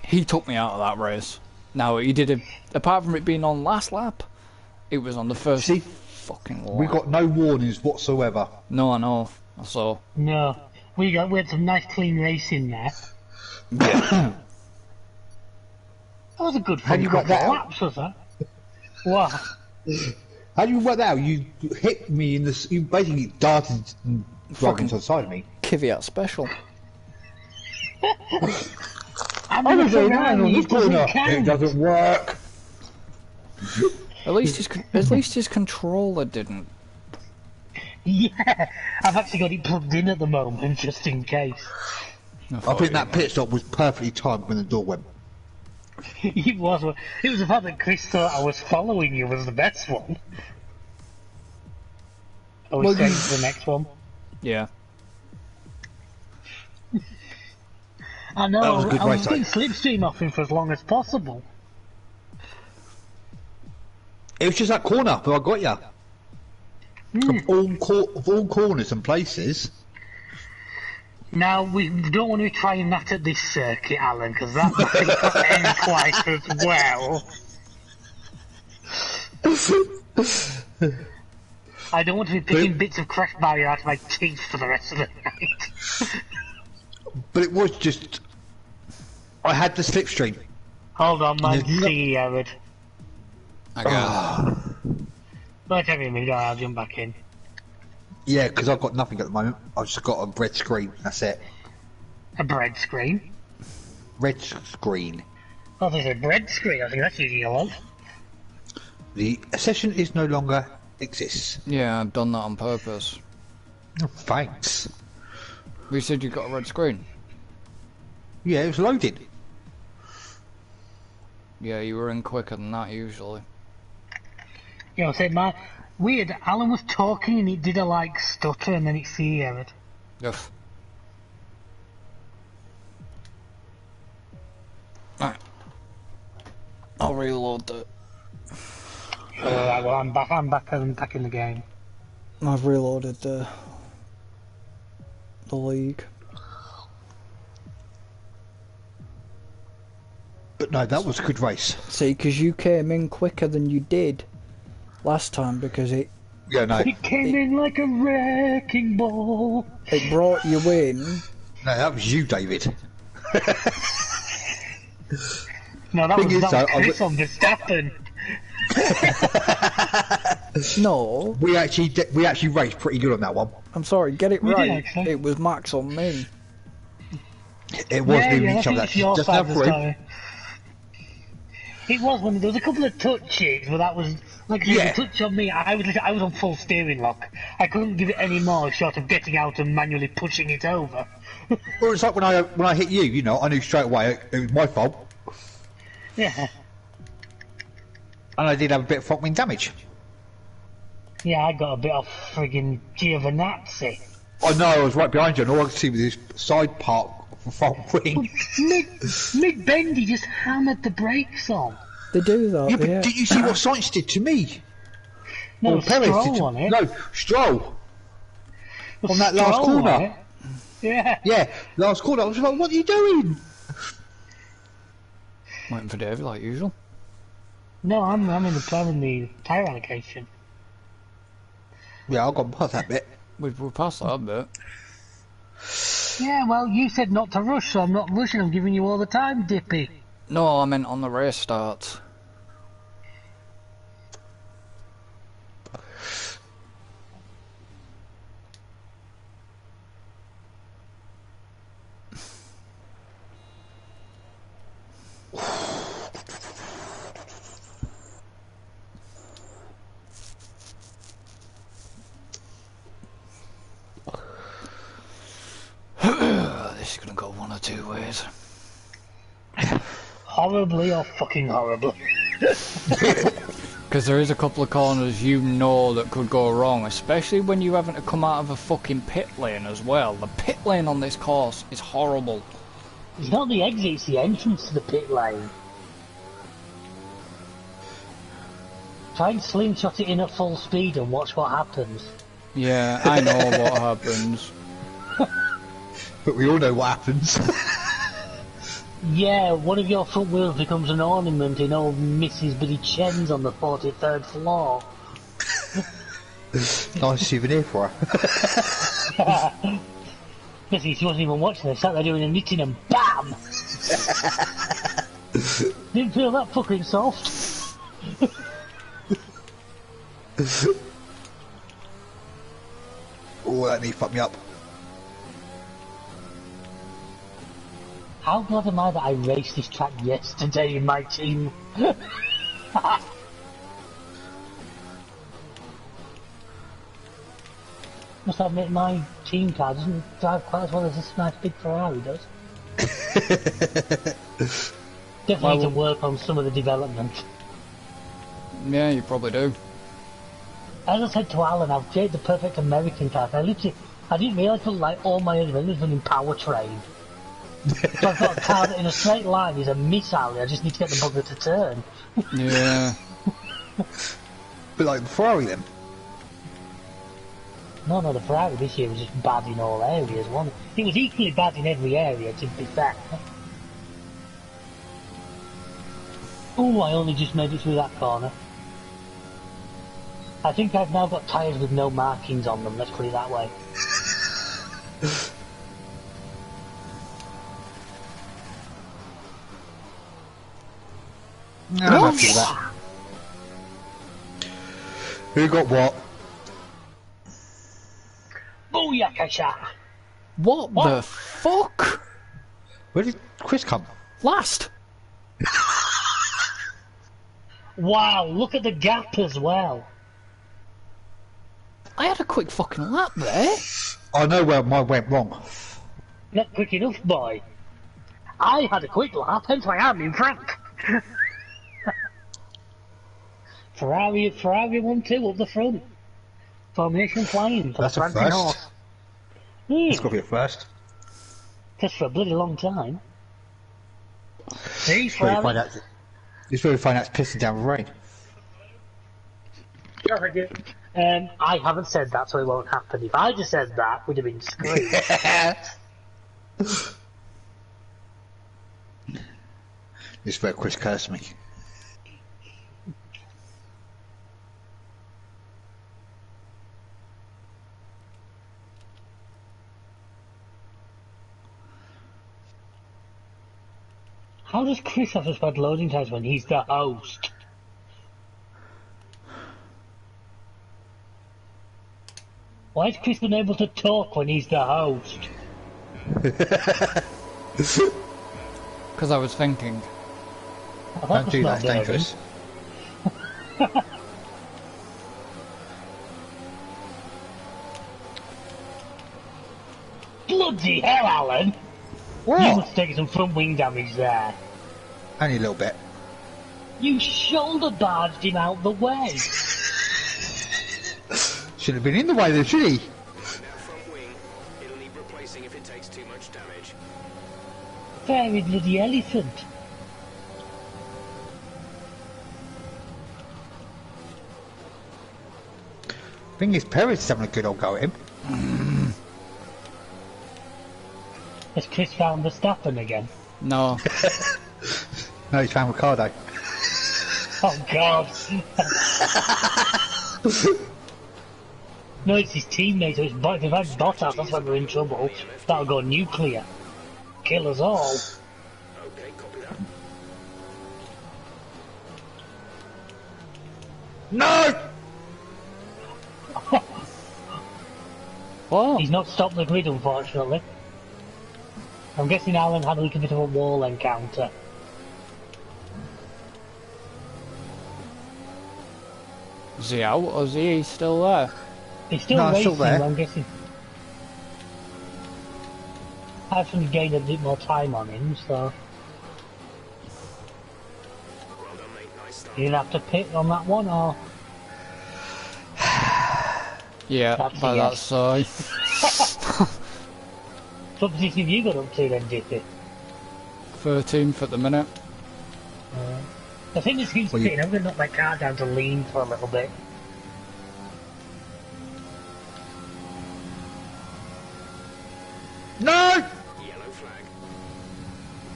He took me out of that race. Now, he did it, apart from it being on last lap, it was on the first fucking lap. We got no warnings whatsoever. No, I know. I saw. No, we had some nice clean racing there. Yeah. That was a good How fun you got couple that of out? laps, was that? What? How do you work that out? You hit me in the... You basically darted and drove into the side of me. Kvyat special. I'm I in a was going down on Ferrari, this it doesn't corner. It count. doesn't work. At least his controller didn't. Yeah, I've actually got it plugged in at the moment, just in case. I think that pit stop was perfectly timed when the door went. It was the fact that Chris thought I was following you was the best one. I was saying to the next one. Yeah. I know, That was a good I was race, getting slipstream off him for as long as possible. It was just that corner where I got you. Of all corners and places. Now, we don't want to be trying that at this circuit, Alan, because that might not end quite as well. I don't want to be picking bits of crash barrier out of my teeth for the rest of the night. But it was just... I had the slipstream. Hold on, man. See, Jared. I got it. Don't tell me, I'll jump back in. Yeah, because I've got nothing at the moment. I've just got a red screen. That's it. A bread screen? Red screen. Oh, there's a bread screen. I think that's using a lot. The session is no longer exists. Yeah, I've done that on purpose. Oh, thanks. You said you got a red screen. Yeah, it was loaded. Yeah, you were in quicker than that usually. You know, say, man, weird. Alan was talking and it did a like stutter and then it Jared. Yes. Alright. I'll reload that. Alright, well I'm back in the game. I've reloaded the league. But no, that was a good race. See, because you came in quicker than you did last time because it... Yeah, no. It came in like a wrecking ball. It brought you in. No, that was you, David. No, that was Chris on Verstappen. No. We actually raced pretty good on that one. I'm sorry, get it We did, right. actually. It was Max on me. It was Yeah, moving each other. Just now through. It was there was a couple of touches, but that was like the touch on me. I was on full steering lock. I couldn't give it any more short of getting out and manually pushing it over. Well, it's like when I hit you. You know, I knew straight away it was my fault. Yeah. And I did have a bit of front wing damage. Yeah, I got a bit off friggin' Giovinazzi. I know, I was right behind you, and all I could see was this side part of front wing. Mid-bend, he just hammered the brakes on. They do that, Yeah, but did you see what Sainz did to me? No, Or Perez Stroll did to on it. No, Stroll. Well, On that last Stroll corner. on it. Yeah. Yeah, last corner. I was like, what are you doing? Waiting for David like usual. No, I'm in the tyre allocation. Yeah, I got past that bit. We're past that bit. Yeah, well, you said not to rush, so I'm not rushing. I'm giving you all the time, Dippy. No, I meant on the race starts. This is gonna go one or two ways. Horribly or fucking horribly. Because there is a couple of corners you know that could go wrong, especially when you're having to come out of a fucking pit lane as well. The pit lane on this course is horrible. It's not the exit, it's the entrance to the pit lane. Try and slingshot it in at full speed and watch what happens. Yeah, I know what happens. But we all know what happens. Yeah, one of your front wheels becomes an ornament in old Mrs. Biddy Chen's on the 43rd floor. Nice souvenir for her. Missy, she wasn't even watching, they sat there doing a knitting and BAM! Didn't feel that fucking soft. Oh, that knee fucked me up. How glad am I that I raced this track yesterday in my team? Must admit, my team car doesn't drive quite as well as this nice big Ferrari does. Definitely need to work on some of the development. Yeah, you probably do. As I said to Alan, I've created the perfect American car. I didn't realise that like all my adventures were in powertrain. So I've got a car that in a straight line is a missile. I just need to get the bugger to turn. Yeah. bit like Ferrari then. No, the Ferrari this year was just bad in all areas, wasn't it? It was equally bad in every area, to be fair. Oh, I only just made it through that corner. I think I've now got tyres with no markings on them, let's put it that way. No, I'm happy with that. Who got what? Booyakasha! What the fuck? Where did Chris come? Last. Wow, look at the gap as well. I had a quick fucking lap there. I know where mine went wrong. Not quick enough, boy. I had a quick lap, hence why I'm in front. Ferrari 1-2 up the front. Formation flying for That's the a Francine first. horse. It's got to be a first. Just for a bloody long time. See, It's where Ferrari? you find out it's pissing down with rain. I haven't said that, so it won't happen. If I just said that, we'd have been screwed. This is where Chris cursed me. How does Chris have such bad loading times when he's the host? Why is Chris unable to talk when he's the host? Because I was thinking. Oh, Don't do that, it's not dangerous. Bloody hell, Alan! What? You must take some front wing damage there. Only a little bit. You shoulder barged him out the way. Should have been in the way then, should he? Now front wing. It'll need replacing if it takes too much damage. Very bloody elephant. Thing is, Perez is having a good old go at him. Has Chris found Verstappen again? No. No, he's found Ricardo. Oh God! No, it's his teammate, so it's if I Bottas, that's why we're in trouble. That'll go nuclear. Kill us all. Okay, copy that. No! What? He's not stopped the grid, unfortunately. I'm guessing Alan had a little bit of a wall encounter. Is he out or is he still there? He's still No, racing, still there. I'm guessing. I've actually gained a bit more time on him, so... Well done, mate. Nice start. You didn't have to pit on that one, or...? Yeah, That's a by that yes. side. What position have you got up to then, Dippy? 13th at the minute. I think this keeps Well, you- pitting. I'm going to knock my car down to lean for a little bit. No! Yellow flag.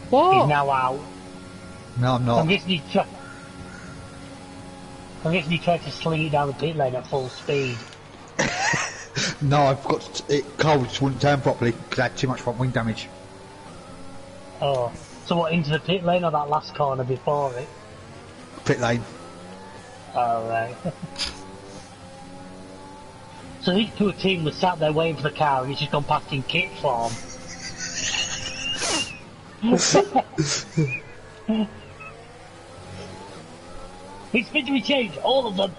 He's What? now out. No, I'm I'm not. guessing he tried to sling it down the pit lane at full speed. No, I've got it. Car just wouldn't turn properly because I had too much front wing damage. Oh. So what, into the pit lane or that last corner before it? Pit lane. Oh, right. So these two team was sat there waiting for the car and he's just gone past in kit form. Which bit do we change? All of them.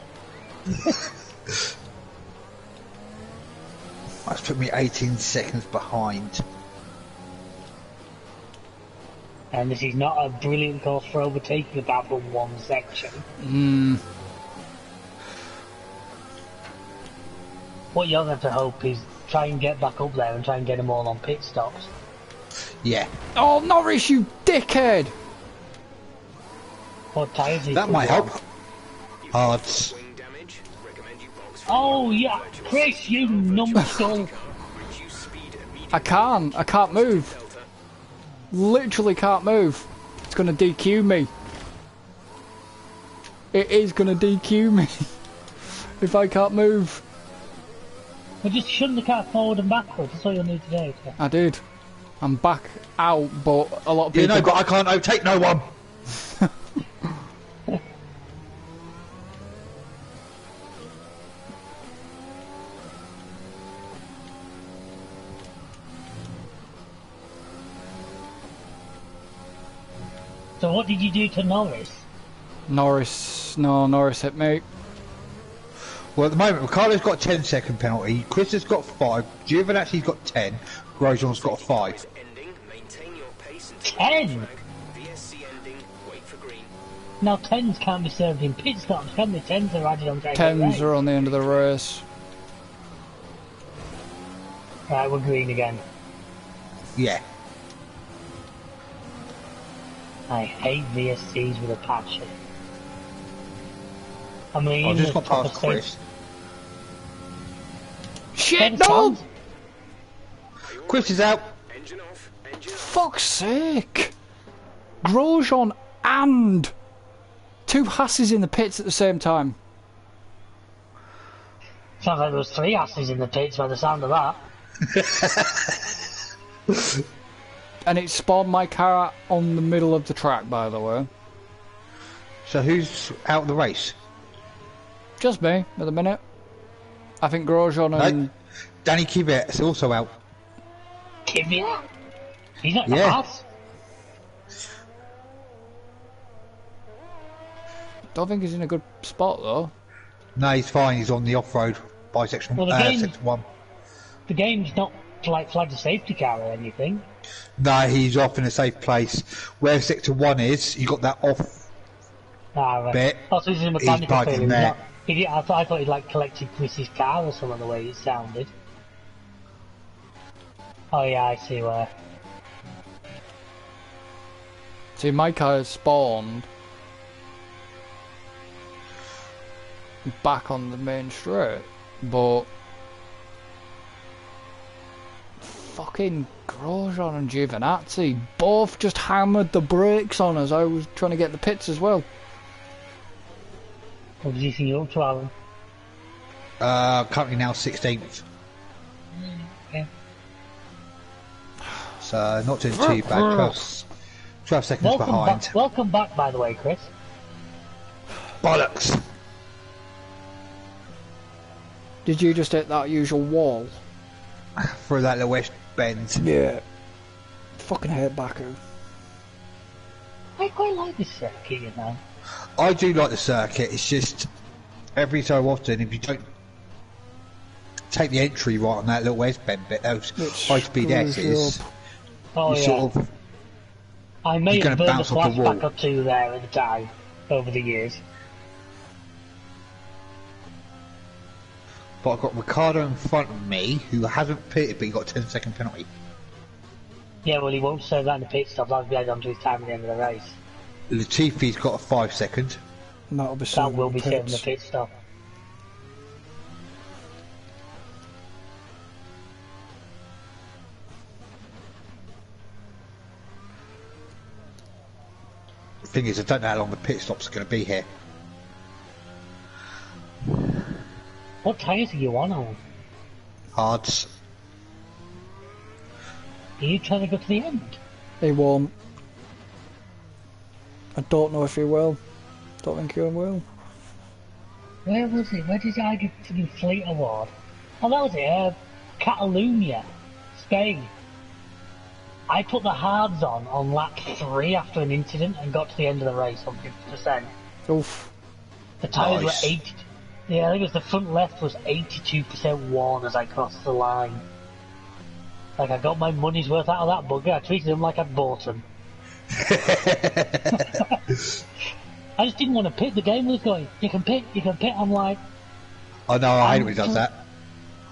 That's put me 18 seconds behind. And this is not a brilliant course for overtaking apart from one section. What you're going to hope is try and get back up there and try and get them all on pit stops. Yeah. Oh, Norris, you dickhead! What tyres is That he might on? help. Hards. Wing damage. Oh yeah, Chris, you numbskull. I can't move. Literally can't move. It's gonna DQ me. It is gonna DQ me if I can't move. Well, just shun the car forward and backwards. That's all you'll need to do. Okay? I did. I'm back out, but a lot of people. You know, but I can't overtake no one. So what did you do to Norris? Norris hit me. Well, at the moment, Ricardo's got a 10-second penalty, Chris has got 5, Giovinazzi's got 10, Grosjean's got 5. 10? Now 10s can't be served in pit stops, can they? 10s are added on track. 10s are on the end of the race. Right, we're green again. Yeah. I hate VSCs with a passion. I mean, I've just got past Chris. Shit, no! Chris is out. Fuck's sake! Grosjean and 2 Hasses in the pits at the same time. Sounds like there was 3 asses in the pits by the sound of that. And it spawned my car on the middle of the track, by the way. So who's out of the race? Just me, at the minute. I think Grosjean and... No, Danny Kvyat's also out. Kvyat? He's not Yeah. fast. Don't think he's in a good spot, though. No, he's fine, he's on the off-road bi-section, Well, sector 1. The game's not like flagged a safety car or anything. No, he's off in a safe place. Where sector 1 is, you got that off Right. bit. Oh, so he's in a mechanical parked in failure. there. I thought he'd like collected Chris's car or something the way it sounded. Oh yeah, I see where. See, my car has spawned back on the main straight, but fucking Grosjean and Giovinazzi both just hammered the brakes on us. I was trying to get the pits as well. What did you think you up to, Alan? Currently now 16th. Okay. So not doing too bad. 12 seconds behind. Welcome back, by the way, Chris. Bollocks! Did you just hit that usual wall? Through that little west bend. Yeah. Fucking hate Baku. I quite like this circuit, you know. I do like the circuit, it's just every so often if you don't take the entry right on that little west bend bit, those high speed S's, Oh you yeah. sort of I may you're have gonna burned a bounce off the flashback wall. or two there at the time, over the years. But I've got Ricardo in front of me who hasn't pitted but he got a 10-second penalty. Yeah, well he won't serve that in the pit stop, that'll be added onto his time at the end of the race. Latifi's got a 5-second. And that'll be That will be pits. saving the pit stop. The thing is, I don't know how long the pit stop's going to be here. What tyres are you on, Alan? Hards. Are you trying to go to the end? He won't. I don't know if he will. Don't think he will. Where was it? Where did I get the Fleet Award? Oh, that was it. Catalonia, Spain. I put the hards on lap 3 after an incident and got to the end of the race on 50%. Oof. The tyres Nice. were 80. Yeah, I think it was the front left was 82% worn as I crossed the line. Like I got my money's worth out of that bugger. I treated him like I'd bought him. I just didn't want to pit. The game was going, you can pit. I'm like, I know, I hate when he does that.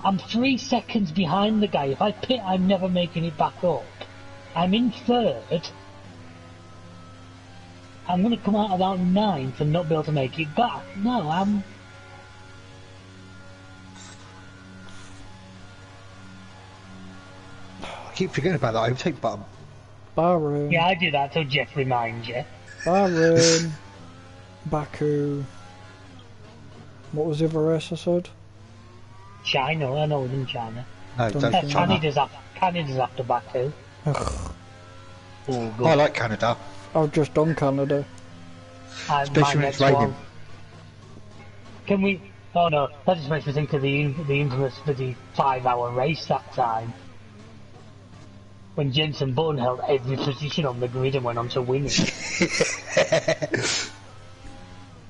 I'm 3 seconds behind the guy. If I pit, I'm never making it back up. I'm in 3rd. I'm going to come out about 9th and not be able to make it back. No, I keep forgetting about that overtake button. Bahrain. Yeah, I do that till Jeff reminds you. Bahrain. Baku. What was the other race I said? China, I know it was in China. No, don't Canada's after Baku. Ugh, Oh, good. I like Canada. I've just done Canada. Especially when it's raining. Can we... Oh no, that just makes me think of the infamous for the 5-hour race that time. When Jenson Button held every position on the grid and went on to win it.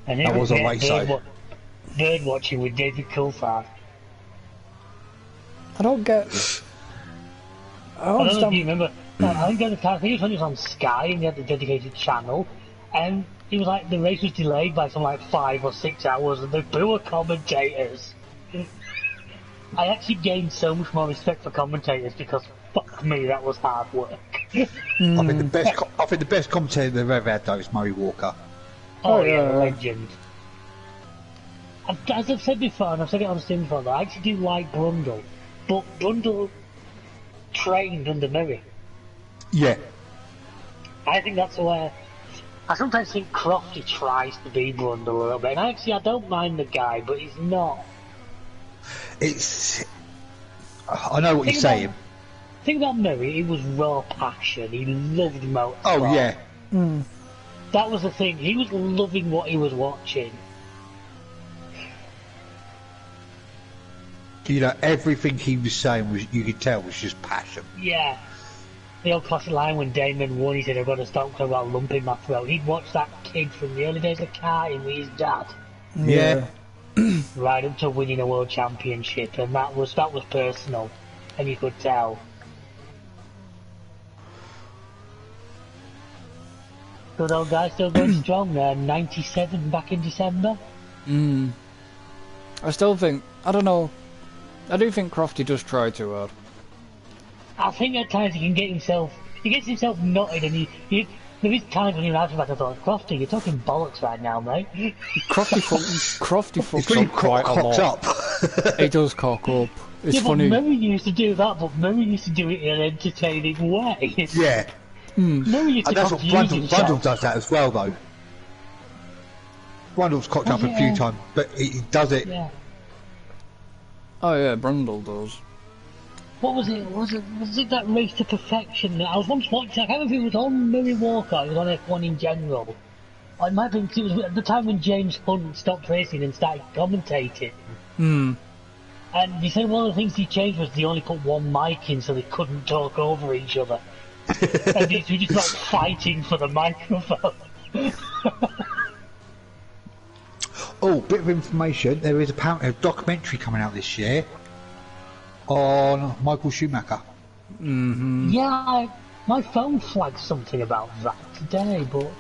And That was a race, though. Bird watching with David Coulthard. I don't get... I don't I don't know if understand... you remember, I think it was when it was on Sky and they had the dedicated channel, and it was like the race was delayed by some like 5 or 6 hours, and the poor commentators. I actually gained so much more respect for commentators because fuck me, that was hard work. I think the best commentator they've ever had though is Murray Walker. Oh yeah, legend. As I've said before, and I've said it on stream before, I actually do like Brundle, but Brundle trained under Murray. Yeah. I think that's where... I sometimes think Crofty tries to be Brundle a little bit, and actually I don't mind the guy, but he's not. It's... I know what you're saying. The thing about Murray, he was raw passion, he loved motorsport. Oh yeah. That was the thing, he was loving what he was watching. You know, everything he was saying was, you could tell, was just passion. Yeah. The old classic line when Damon won, he said, I've got to stop because I've got a lump in my throat. He'd watched that kid from the early days of karting with his dad. Yeah. Right up to winning a world championship, and that was personal, and you could tell. Good old guy still going strong there, 97 back in December. I still think... I don't know... I do think Crofty does try too hard. I think at times he gets himself knotted, and there is times when you're out back, I thought, Crofty, you're talking bollocks right now, mate. Crofty fucks up quite a lot. Up. He does cock up. It's funny. But Murray used to do that, but Murray used to do it in an entertaining way. Yeah. Murray used to And that's what confuse Brundle does that as well, though. Brundle's cocked up a few times, but he does it. Yeah. Oh yeah, Brundle does. What was it? Was it that Race to Perfection? I was once watching, I can't remember if it was on Murray Walker, it was on F1 in general. Or it might have been, it was at the time when James Hunt stopped racing and started commentating. And he said one of the things he changed was they only put one mic in so they couldn't talk over each other. And they were just like fighting for the microphone. Oh, bit of information. There is apparently a documentary coming out this year on Michael Schumacher. Yeah, my phone flagged something about that today, but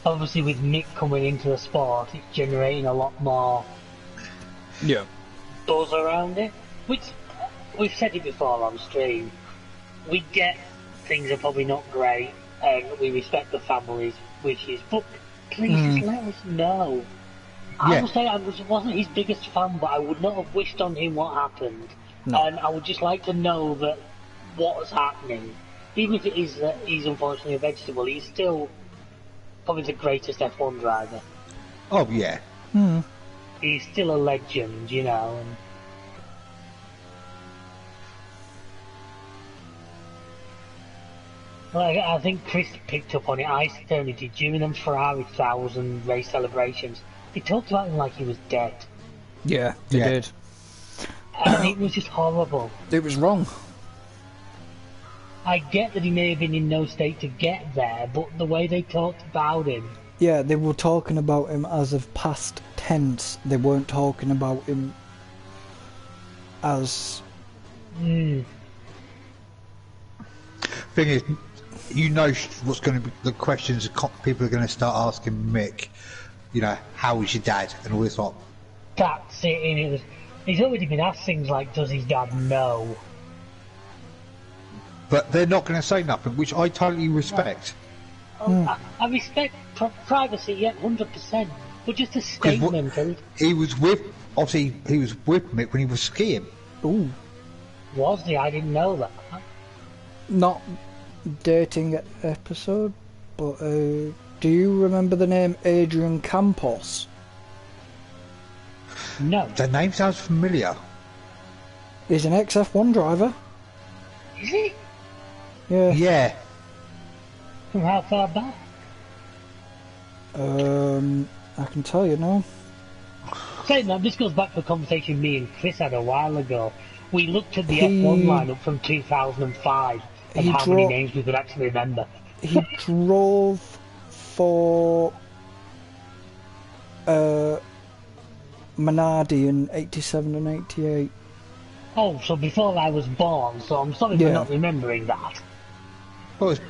obviously with Mick coming into the sport, it's generating a lot more buzz around it. Which, we've said it before on stream, we get things are probably not great, and we respect the family's wishes, but please just let us know. I will say I wasn't his biggest fan, but I would not have wished on him what happened. No. And I would just like to know that what's happening. Even if it is that he's unfortunately a vegetable, he's still probably the greatest F1 driver. Oh, yeah. He's still a legend, you know. And like, I think Chris picked up on it. I certainly did. During them Ferrari 1000 race celebrations, they talked about him like he was dead. Yeah, they did. And it was just horrible. It was wrong. I get that he may have been in no state to get there, but the way they talked about him... Yeah, they were talking about him as of past tense. They weren't talking about him as... Thing is, you know what's going to be the questions people are going to start asking Mick. You know, how was your dad and all this lot. That's it. He's already been asked things like, does his dad know? But they're not going to say nothing, which I totally respect. I respect privacy, yeah, 100%. But just a statement. He was with Mick when he was skiing. Ooh. Was he? I didn't know that. Not dating episode, but do you remember the name Adrian Campos? No. The name sounds familiar. He's an ex-F1 driver. Is he? Yeah. Yeah. From how far back? I can tell you now. Saying that, this goes back to a conversation me and Chris had a while ago. We looked at the He- F1 lineup from 2005 and He how many dro- names we could actually remember. He drove for Minardi in 87 and 88. Oh, so before I was born, so I'm sorry for Yeah. not remembering that. Well, it was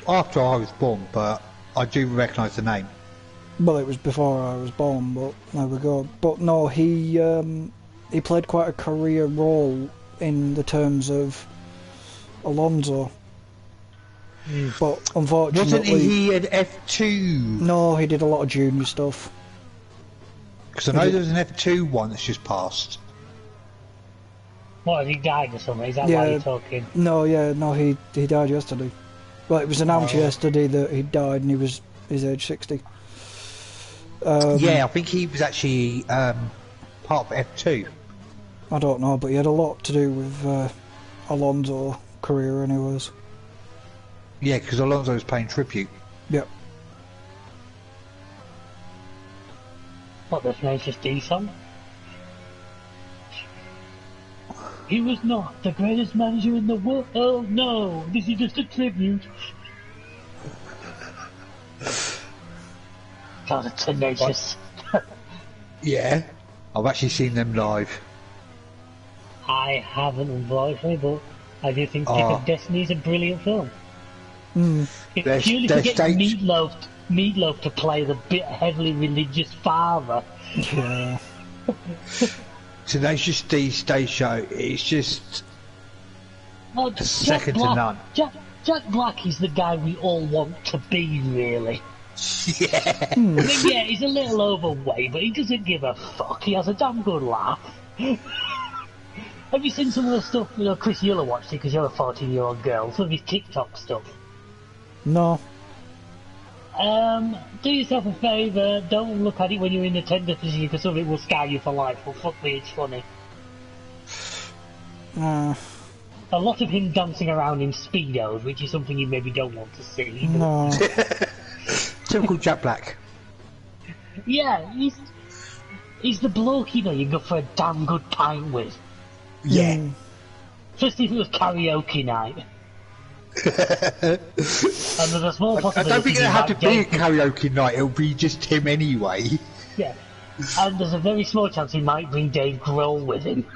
after I was born, but I do recognise the name. Well, it was before I was born, but there we go. But no, he played quite a career role in the terms of Alonso. But unfortunately, Wasn't he at F2? no, he did a lot of junior stuff. Because I know there was an F2 one that's just passed. What, has he died or something? Is that why Yeah. you're talking? No, he died yesterday. Well, it was announced yesterday that he died, and he's age 60. Yeah, I think he was actually part of F2. I don't know, but he had a lot to do with Alonso's career, anyways. Yeah, because Alonso was paying tribute. Yep. What, the Tenacious D song? He was not the greatest manager in the world. Oh no, this is just a tribute. God, a Tenacious. Yeah. I've actually seen them live. I haven't, unfortunately, but I do think Pick Oh. of Destiny is a brilliant film. If Their- purely their to get stage- Meatloaf to play the bit heavily religious father. Yeah. Tenacious D stage show, it's just Oh, second to none. Jack Black is the guy we all want to be, really. yeah. I mean, yeah, he's a little overweight, but he doesn't give a fuck. He has a damn good laugh. Have you seen some of the stuff, Chris, you'll have watched it because you're a 14-year-old girl, some of his TikTok stuff. No. Do yourself a favour, don't look at it when you're in the tender position because some of it will scar you for life, but fuck me, it's funny. A lot of him dancing around in Speedos, which is something you maybe don't want to see. No. Typical Jack Black. Yeah, he's the bloke, you go for a damn good pint with. Yeah. Especially if it was karaoke night. And there's a small I possibility don't think he it'll have to might be a get- karaoke night, it'll be just him anyway. Yeah. And there's a very small chance he might bring Dave Grohl with him.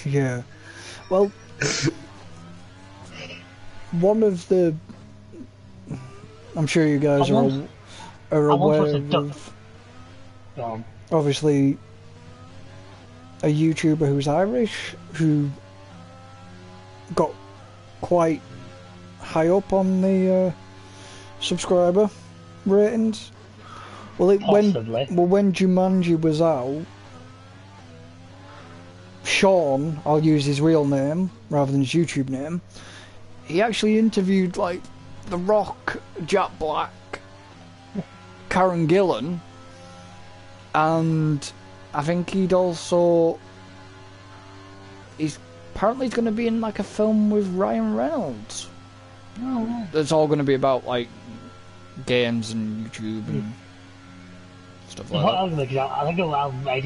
Yeah. Well, one of the... I'm sure you guys I are want aware us to duck- of, Go on. obviously, a YouTuber who's Irish, who got quite high up on the subscriber ratings. Well, Possibly. when Jumanji was out, Sean, I'll use his real name rather than his YouTube name, he actually interviewed like The Rock, Jack Black, Karen Gillan, and I think he's apparently going to be in like a film with Ryan Reynolds. Oh, right. It's all going to be about like games and YouTube and stuff like What that. I was looking at, I think I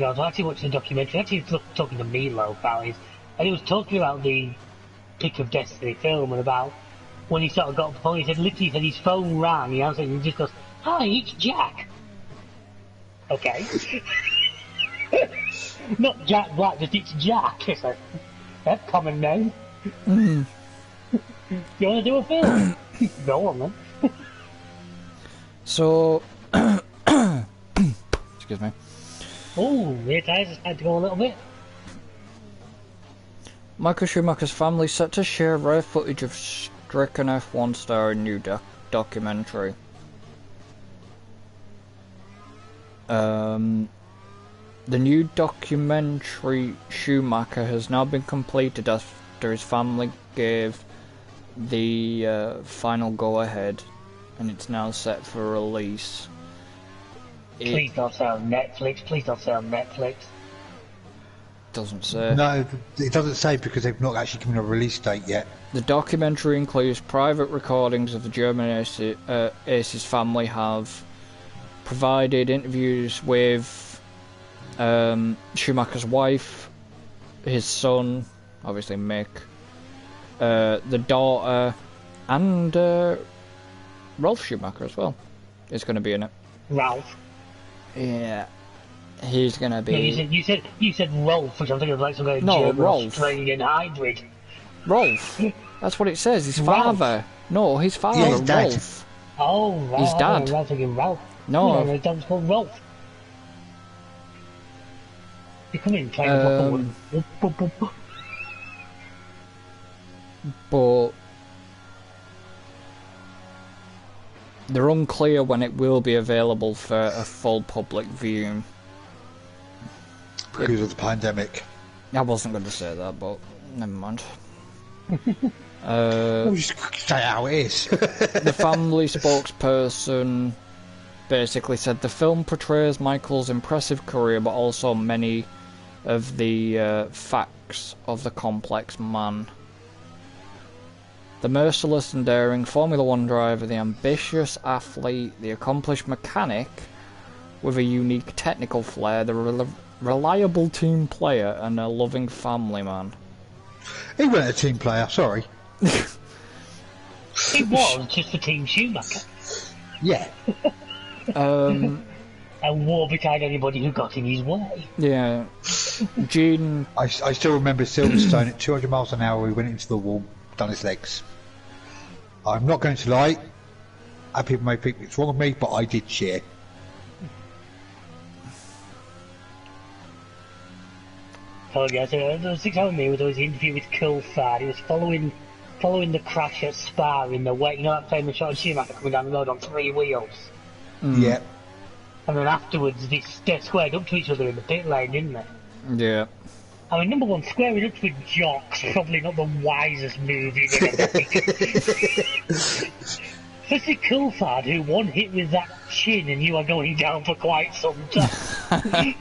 was actually watching a documentary, actually talking to Meatloaf about it, and he was talking about the Pick of Destiny film and about when he sort of got off the phone, he said his phone rang, he answered and he just goes, "Hi, it's Jack." Okay. Not Jack Black, just it's Jack. It's like, that's a common name. You want to do a film? Go on then. So, excuse me. Oh, your tires just had to go a little bit. Michael Schumacher's family set to share rare footage of stricken F1 star in new documentary. The new documentary Schumacher has now been completed after his family gave the final go-ahead, and it's now set for release. Please don't say on Netflix. Please don't say on Netflix. Doesn't say. No, it doesn't say because they've not actually given a release date yet. The documentary includes private recordings of the German Ace's family have provided interviews with Schumacher's wife, his son, obviously Mick, the daughter, and Rolf Schumacher as well is going to be in it. Ralph. Yeah, he's going to be. No, you said Rolf, which I'm thinking of like some kind of German Australian hybrid. Rolf. That's what it says. His father. No, his father. Yeah, his dad. Rolf. Oh, right. His dad. I'm thinking Ralph. No. His dad's called Rolf. You come in playing But they're unclear when it will be available for a full public viewing. Because of the pandemic. I wasn't going to say that, but never mind. We'll just say how it is. The family spokesperson basically said the film portrays Michael's impressive career, but also many of the facts of the complex man. The merciless and daring Formula One driver, the ambitious athlete, the accomplished mechanic with a unique technical flair, the reliable team player, and a loving family man. He wasn't a team player, sorry. He was just for Team Schumacher. Yeah. And war beside anybody who got in his way. Yeah. Gene... I still remember Silverstone at 200 miles an hour, he went into the wall, done his legs. I'm not going to lie, and people may think it's wrong with me, but I did cheer. Oh yeah, so there was 6 hours me with his interview with Coulthard. He was following the crash at Spa in the wet. You know that famous shot of Schumacher coming down the road on 3 wheels? Yeah. And then afterwards, they squared up to each other in the pit lane, didn't they? Yeah. I mean, number one, squaring up with jocks probably not the wisest move you're going to make. Especially Coulthard, who one hit with that chin and you are going down for quite some time.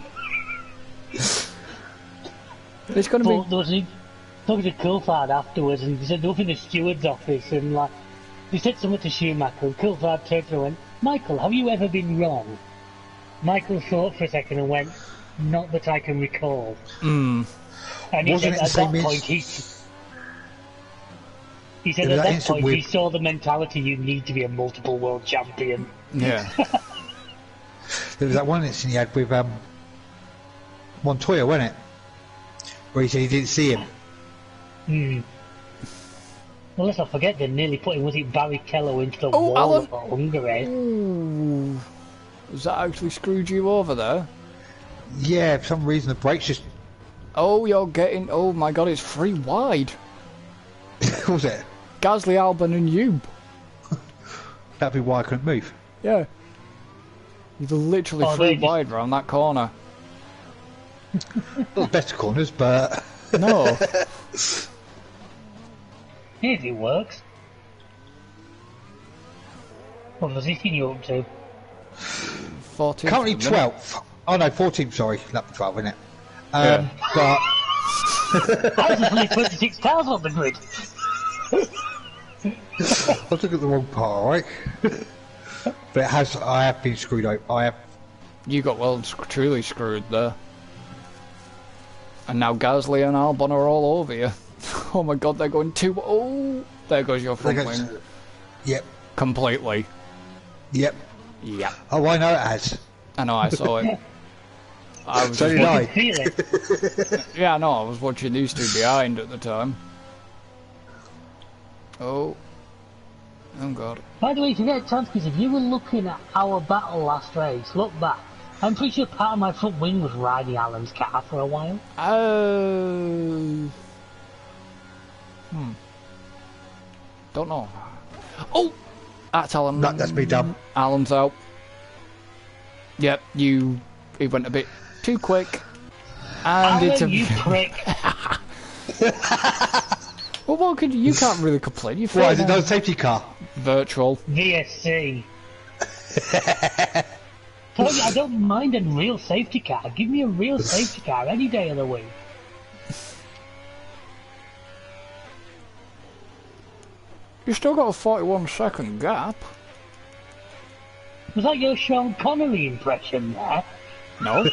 It's going to be... There was talking to Coulthard afterwards, and he said they were in the steward's office, and like, he said something to Schumacher, and Coulthard turned to him and went, "Michael, have you ever been wrong?" Michael thought for a second and went, "Not that I can recall." And he said at that point he saw the mentality you need to be a multiple world champion. Yeah. There was that one incident he had with Montoya, wasn't it? Where he said he didn't see him. Well, let's not forget they nearly put him, was it Barrichello, into the wall for Hungary. Ooh. Has that actually screwed you over there? Yeah, for some reason the brakes just... Oh, you're getting... Oh my god, it's 3 wide. What was it? Gasly, Albon and you. That'd be why I couldn't move. Yeah. You're literally 3 wide round that corner. Not the best of corners, but... No. If it works. What was he you up to? 14th. Currently 12th. Oh no, 14th, sorry. Lap 12, isn't it? Yeah. But... I was only 26 cars on the grid. I took at the wrong part, alright? But I have been screwed over. You got well truly screwed there. And now Gasly and Albon are all over you. Oh my god, they're going 2... Oh! There goes your front wing. Yep. Completely. Yep. Yep. Oh, I know it has. I know, I saw it. I was So did I. Feel it. Yeah, no, I was watching these two behind at the time. Oh. Oh god. By the way, if you get a chance, because if you were looking at our battle last race, look back. I'm pretty sure part of my front wing was riding Alan's car for a while. Don't know. Oh! That's Alan. No, that's me done. Alan's out. Yep, he went a bit too quick. And it's a... you prick. Well, what could you can't really complain. You Why is it not a safety car? Virtual. VSC. Told you, I don't mind a real safety car. Give me a real safety car any day of the week. You still got a 41-second gap. Was that your Sean Connery impression there? No.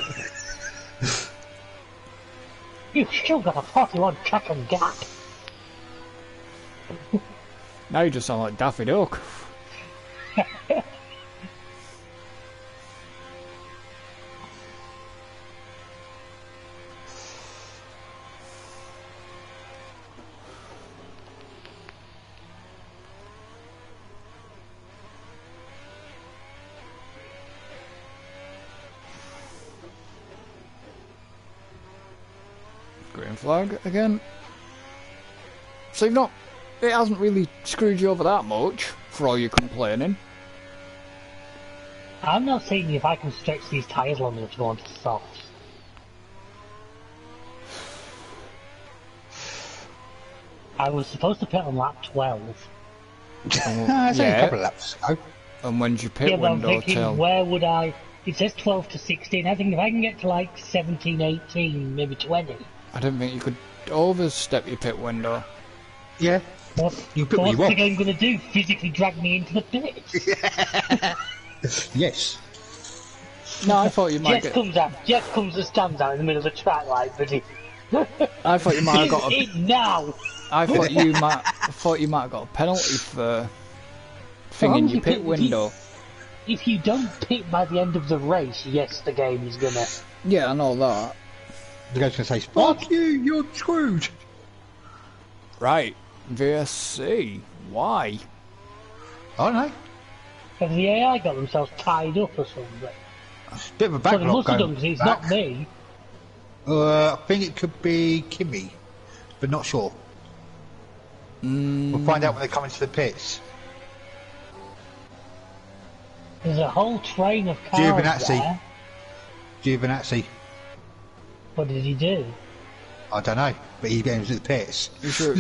You've still got a 41-second gap. Now you just sound like Daffy Duck. Green flag again. So you've not... It hasn't really screwed you over that much, for all your complaining. I'm not seeing if I can stretch these tyres long enough to go onto softs. I was supposed to pit on lap 12. It's only a couple of laps ago. And when's your pit Yeah, but I'm window thinking, till? where would I... It says 12 to 16. I think if I can get to like 17, 18, maybe 20. I don't think you could overstep your pit window. Yeah. What's You pit what you want. the game going to do? Physically drag me into the pit? Yes. No, I thought you might Jeff get... comes out. Jeff comes and stands out in the middle of the track like, but he... I thought you might have got a... in now! I thought you might have got a penalty for thinging your pit window. If you don't pit by the end of the race, yes, the game is gonna... Yeah, I know that. The guy's going to say, fuck you, you're screwed. Right. VSC. Why? I don't know. Have the AI got themselves tied up or something? Bit of a So they backlog must have done, going 'cause it's back. not me. I think it could be Kimmy, but not sure. We'll find out when they come into the pits. There's a whole train of cars Giovinazzi. there. Giovinazzi. What did he do? I don't know, but he's getting into the pits. You sure?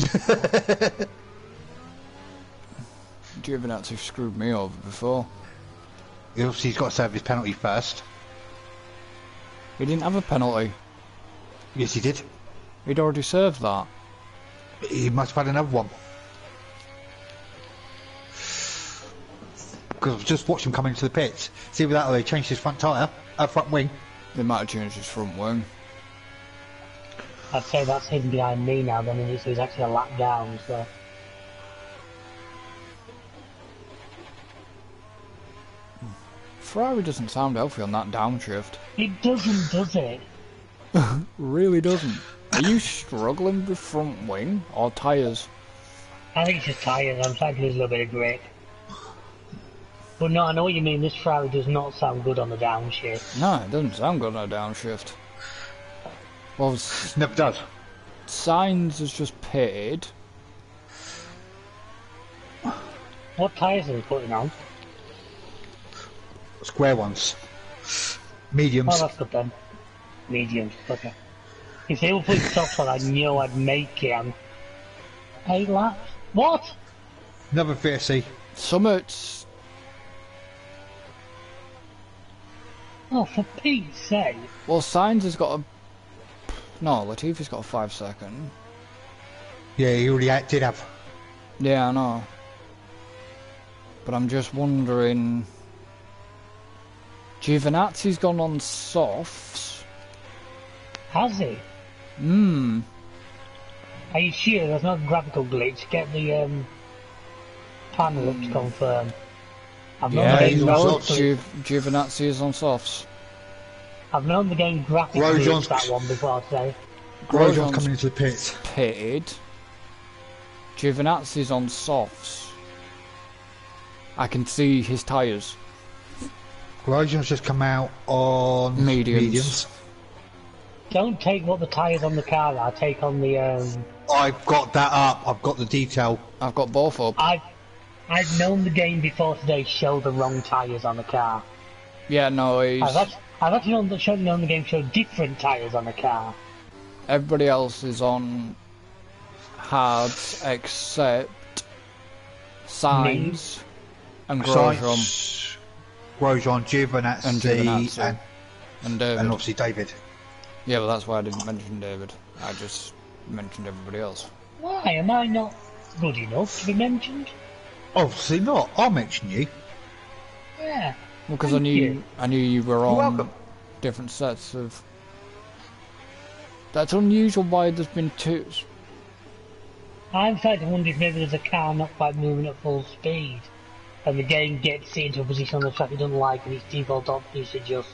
Giovinazzi screwed me over before. Obviously, he's got to serve his penalty first. He didn't have a penalty. Yes, he did. He'd already served that. He must have had another one. Because I've just watched him come into the pits. See with that, they changed his front tyre, front wing. They might have changed his front wing. I'd say that's hidden behind me now, then he's actually a lap down, so... Ferrari doesn't sound healthy on that downshift. It doesn't, does it? Really doesn't. Are you struggling with front wing or tyres? I think it's just tyres, I'm starting to lose a little bit of grip. But no, I know what you mean, this Ferrari does not sound good on the downshift. No, it doesn't sound good on a downshift. Well, Never does. Sainz has just pitted. What tyres are they putting on? Square ones. Mediums. Oh, that's good then. Mediums, okay. If they were putting softs on, I knew I'd make it. 8 laps? What? Another VSC. Summit's... Oh, for Pete's sake. Well, Sainz has got a... No, Latifi's got a 5 second. Yeah, he already did have. Yeah, I know. But I'm just wondering... Giovinazzi's gone on softs. Has he? Are you sure there's no graphical glitch? Get the panel up to confirm. I've known Yeah, the he's game on graphically- softs. Giovinazzi is on softs. I've known the game graphically Grosjean's- glitch that one before today. Grosjean's coming into the pits. Pitted. Giovinazzi's on softs. I can see his tyres. Grosjean's just come out on Mediums. Don't take what the tyres on the car are, take on the I've got that up. I've got the detail. I've got both up. I've known the game before today show the wrong tyres on the car. Yeah, no, he's... I've I've actually shown on the game show different tyres on a car. Everybody else is on hards except Signs and Grosjean. Grosjean, Giovinazzi, and David. And obviously David. Yeah, well that's why I didn't mention David. I just mentioned everybody else. Why? Am I not good enough to be mentioned? Obviously not. I'll mention you. Yeah. Well, because I knew you were on welcome. different sets of... That's unusual why there's been two... I'm starting to wonder if maybe there's a car not quite moving at full speed, and the game gets it into a position on the track it doesn't like, and its default option is to just...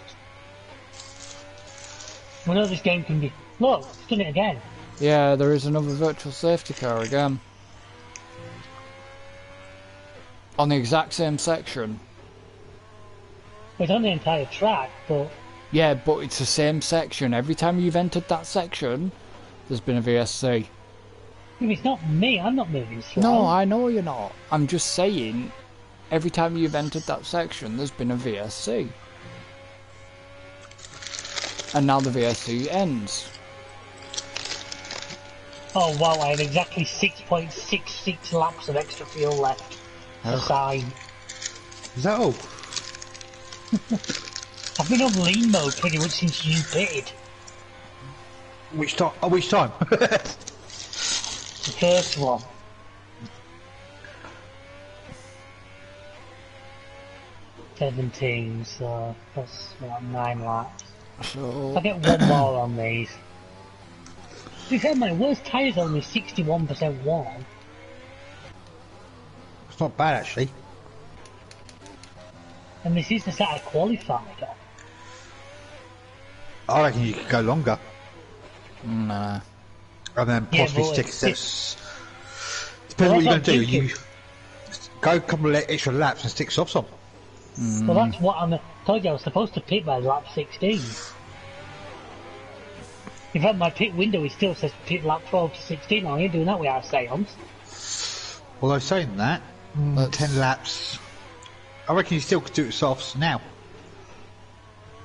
We know this game can be... Look, it's done it again. Yeah, there is another virtual safety car again. On the exact same section. It's on the entire track, but... Yeah, but it's the same section. Every time you've entered that section, there's been a VSC. If it's not me, I'm not moving slow. No, I know you're not. I'm just saying, every time you've entered that section, there's been a VSC. And now the VSC ends. Oh wow, I have exactly 6.66 laps of extra fuel left. Aside. Is that all? I've been on lean mode pretty much since you pitted. Which time? Oh, which time? The first one. $17, so that's what, 9 laps. So... I'll get one more on these. To be fair, my worst tyre's only 61% worn. It's not bad actually. And this is the set I qualified on. I reckon you could go longer. Nah. And then Yeah, possibly but stick it's- steps. Depends what you're going to do. You go a couple of extra laps and stick softs on. Well, that's what I told you I was supposed to pit by lap 16. In fact, my pit window it still says pit lap 12 to 16. I ain't doing that without seance. Although saying that, 10 laps. I reckon you still could do it softs now.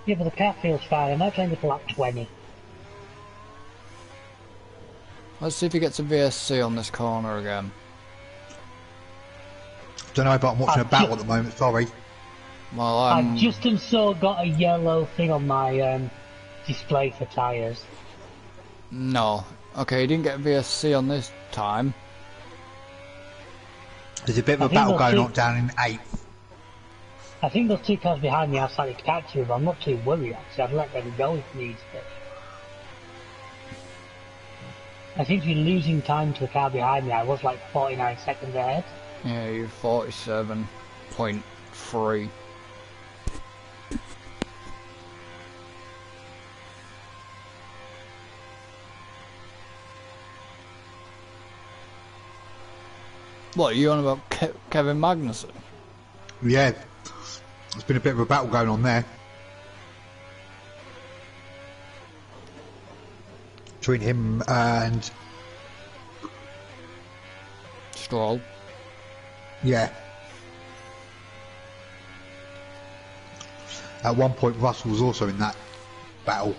Yeah, but the car feels fine. I might try and go to lap 20. Let's see if he gets a VSC on this corner again. Don't know, but I'm watching a I've battle just- at the moment. Sorry. Well, I've just and so got a yellow thing on my display for tyres. No. Okay, he didn't get a VSC on this time. There's a bit of I a think battle they'll going see- on down in 8th. I think those two cars behind me are slightly catchy, but I'm not too worried actually. I'd let them go if needs be. I seem to be losing time to the car behind me. I was like 49 seconds ahead. Yeah, you're 47.3. What, are you on about Kevin Magnussen? Yeah. There's been a bit of a battle going on there. Between him and... Stroll. Yeah. At one point, Russell was also in that battle.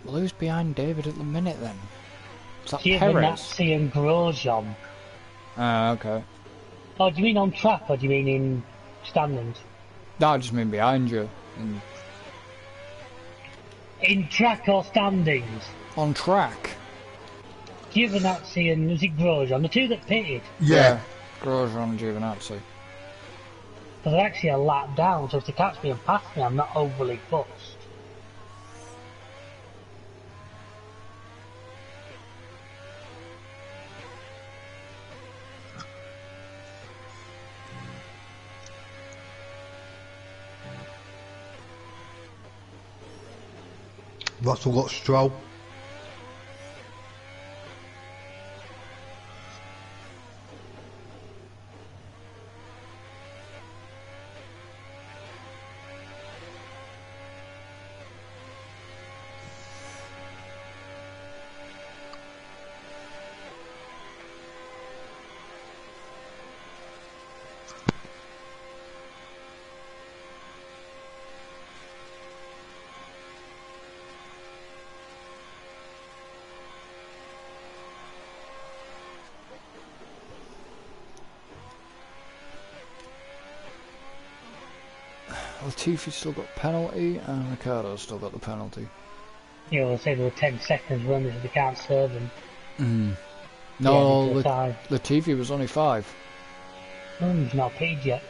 Well, who's behind David at the minute then? Is that Perez? Giovinazzi and Grosjean. Ah, okay. Oh, do you mean on track or do you mean in standings? No, I just mean behind you. In track or standings? On track. Giovinazzi and was it Grosjean? The two that pitted. Yeah. Grosjean and Giovinazzi. But they're actually a lap down, so if they catch me and pass me, I'm not overly fussed. Russell got Stroll. Latifi's still got penalty, and Ricardo's still got the penalty. Yeah, we'll say there were 10 seconds when they can't serve him. No, Yeah, Latifi was only 5. He's not paid yet.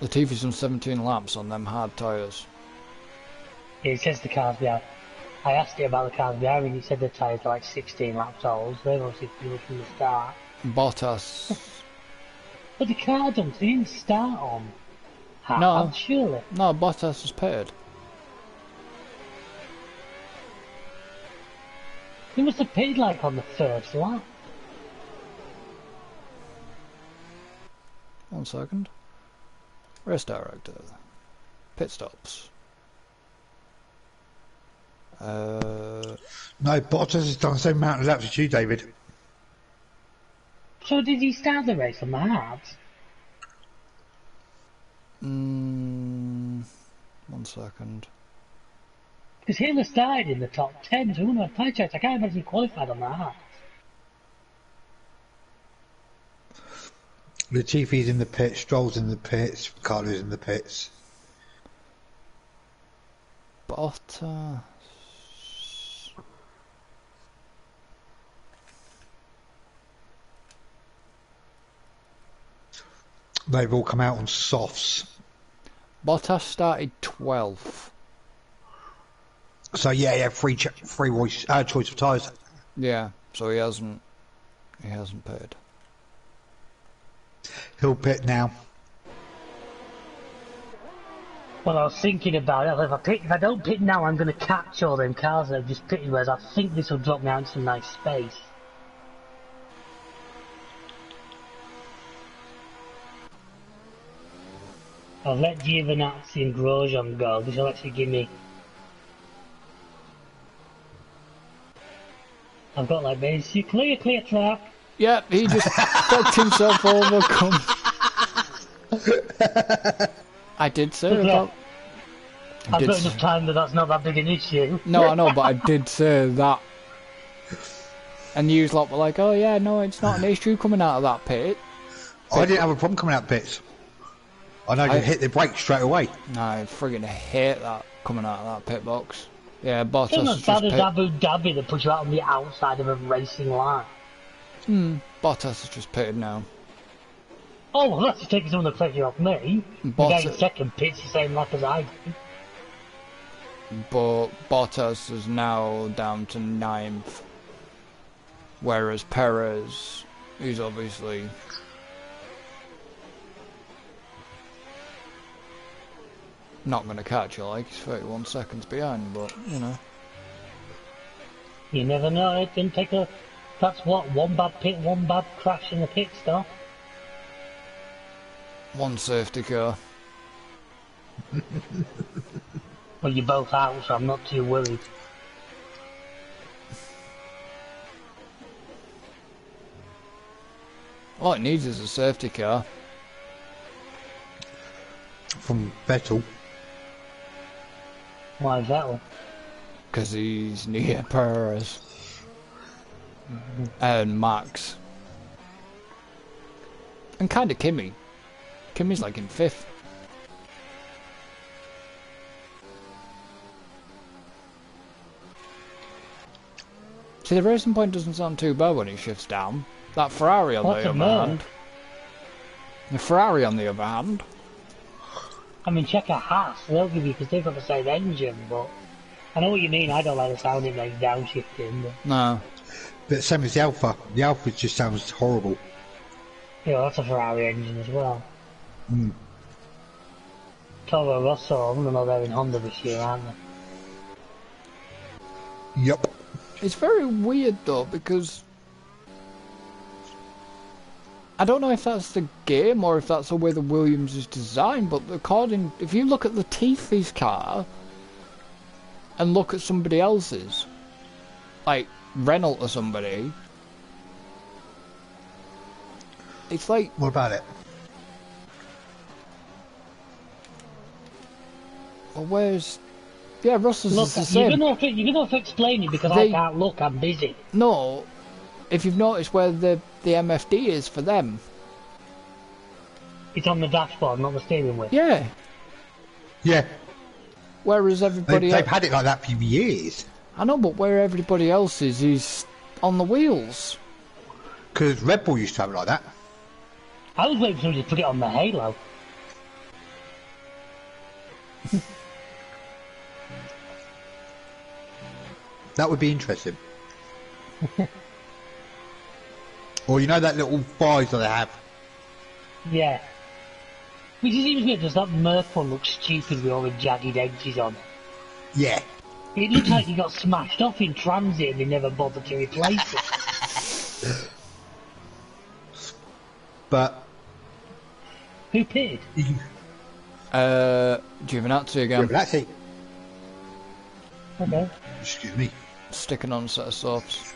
Latifi's done 17 laps on them hard tyres. Yeah, it says the cars behind. I asked him about the cars behind and he said the tyres are like 16 laps old, so they've obviously finished from the start. Bottas. But the car don't, they didn't start on hard, No. surely. No, Bottas was pitted. He must have paid like on the first lap. 1 second. Race director. Pit stops. No, Bottas has done the same amount of laps as you, David. So did he start the race on the hards? 1 second. Because Hiller started in the top 10, so we wouldn't have pie charts. I can't imagine he qualified on the hards. Latifi's in the pits, Stroll's in the pits, Ricardo's in the pits. Bottas. They've all come out on softs. Bottas started 12th. So yeah, yeah, free choice of tyres. Yeah, so he hasn't paid. He'll pit now. Well, I was thinking about it. If I don't pit now, I'm going to catch all them cars that have just pitted, whereas I think this will drop me out into some nice space. I'll let Giovinazzi and Grosjean go. This will actually give me... I've got like basically clear track. Yep, he just fucked himself over. I did say about... I've got enough time that's not that big an issue. No, I know, but I did say that. And you lot were like, oh yeah, no, it's not an issue coming out of that pit. I didn't have a problem coming out pits. I know you hit the brakes straight away. No, I friggin' hate that coming out of that pit box. Yeah, Bottas It's not has as bad just as Abu Dhabi that puts you out on the outside of a racing line. Bottas has just pitted now. Oh, well, that's just taking some of the pressure off me. The guy in second pit's the same lap as I did. But Bottas is now down to 9th. Whereas Perez, he's obviously... not going to catch you, like, he's 31 seconds behind, but, you know. You never know, it didn't take a... That's what, one bad pit, one bad crash in the pit stop. 1 safety car. Well, you're both out, so I'm not too worried. All it needs is a safety car. From Vettel. Why Vettel? Because he's near Perez. And Max. And kind of Kimi. Kimi's like in 5th. See, the racing point doesn't sound too bad when he shifts down. That Ferrari on the other hand. The Ferrari on the other hand. I mean, check a Haas, they'll give you, because they've got the same engine, but... I know what you mean, I don't like the sound it makes downshifting, but... No. But same as the Alpha. The Alpha just sounds horrible. Yeah, that's a Ferrari engine as well. Mm. Toro Rosso, I don't know, they're in Honda this year, aren't they? Yup. It's very weird though, because I don't know if that's the game or if that's the way the Williams is designed, but if you look at Latifi's car and look at somebody else's, like Renault or somebody, it's like... What about it? Well, where's... Yeah, Russell's Look, is the same. you're gonna have to explain it because I can't look, I'm busy. No, if you've noticed where the MFD is for them. It's on the dashboard, not the steering wheel. Yeah. Yeah. Whereas everybody They've had it like that for years. I know, but where everybody else is on the wheels. Because Red Bull used to have it like that. I was waiting for somebody to put it on the Halo. That would be interesting. Or you know that little visor they have? Yeah. Which is even weird, does that Merc one look stupid with all the jagged edges on it? Yeah. It looks like he got smashed off in transit and they never bothered to replace it. But... Who paid? Giovinazzi again. Giovinazzi. Okay. Excuse me. Sticking on a set of soaps.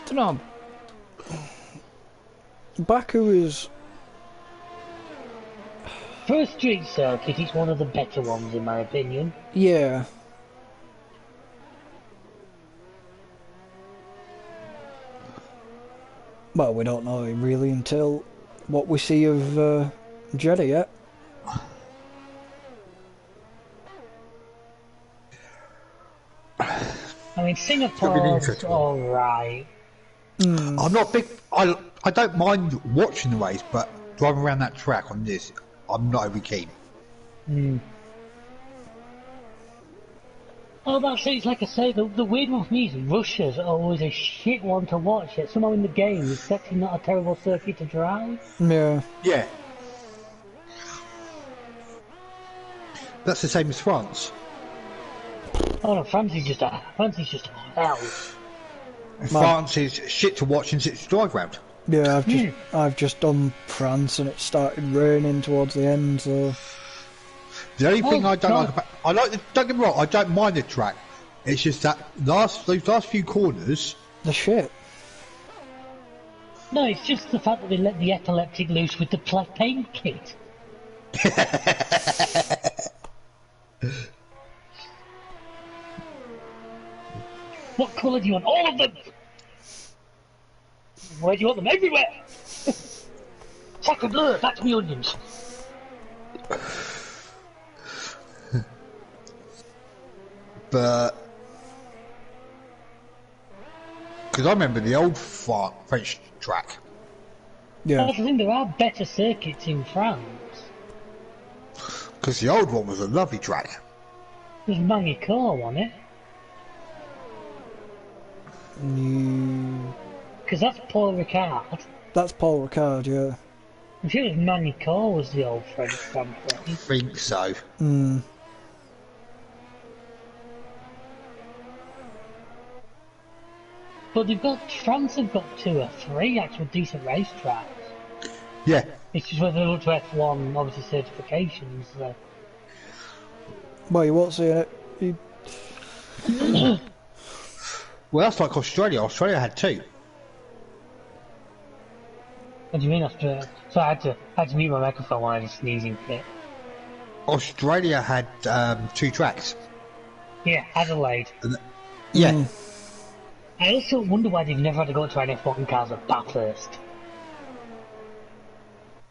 I don't know. Baku is... For a street circuit, it's one of the better ones in my opinion. Yeah. Well, we don't know really until what we see of Jeddah yet. I mean, Singapore's alright. I'm not big... I don't mind watching the race, but driving around that track on this, I'm not overly keen. Oh, that's it. It's like I say, the weird one for me is Russia's always a shit one to watch, yet somehow in the game it's actually not a terrible circuit to drive. Yeah. Yeah. That's the same as France. Oh no, France is just hell. France is shit to watch and shit to drive round. Yeah, I've just done France and it started raining towards the end, so... The only thing I don't like about... don't get me wrong, I don't mind the track. It's just that those last few corners... The shit. No, it's just the fact that they let the epileptic loose with the paint kit. What colour do you want? All of them! Where do you want them? Everywhere! Sacre bleu, back to me onions. But... Because I remember the old French track. Yeah. I think there are better circuits in France. Because the old one was a lovely track. There's Manicourt on it. Because that's Paul Ricard. That's Paul Ricard, yeah. I'm sure it was Manicourt was the old French Grand Prix. I think so. But France have got 2 or 3 actual decent racetracks. Yeah. It's just whether they look to F1, obviously certifications. So. Well, you won't see it. Well, that's like Australia. Australia had 2. What do you mean Australia? So I had to mute my microphone while I was sneezing fit. Australia had 2 tracks. Yeah, Adelaide. Yeah. I also wonder why they've never had to go to an F1 cars at Bathurst.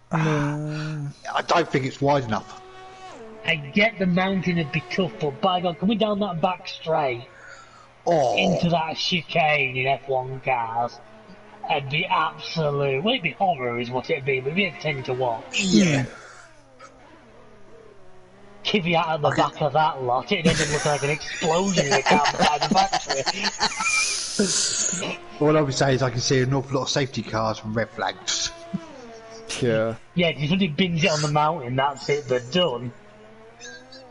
I don't think it's wide enough. I get the mountain would be tough, but by God, coming down that back straight into that chicane in F1 cars, it'd be absolute. Well, it'd be horror, is what it'd be, but it'd be entertaining to watch. Yeah. Kivy out at the back of that lot, it'd end up looking like an explosion in the car beside the factory. All I would say is I can see an awful lot of safety cars from red flags. Yeah. Yeah, if somebody bings it on the mountain, that's it, they're done.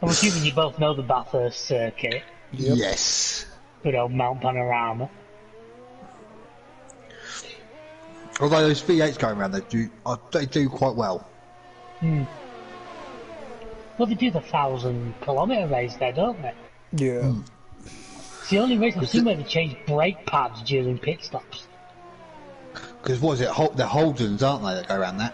I'm assuming you both know the Bathurst circuit. Yep. Yes. Good old Mount Panorama. Although those V8s going around, they do quite well. Well, they do the 1,000-kilometre race there, don't they? Yeah. It's the only race I've seen where they change brake pads during pit stops. Because what is it? The Holdens, aren't they, that go around that?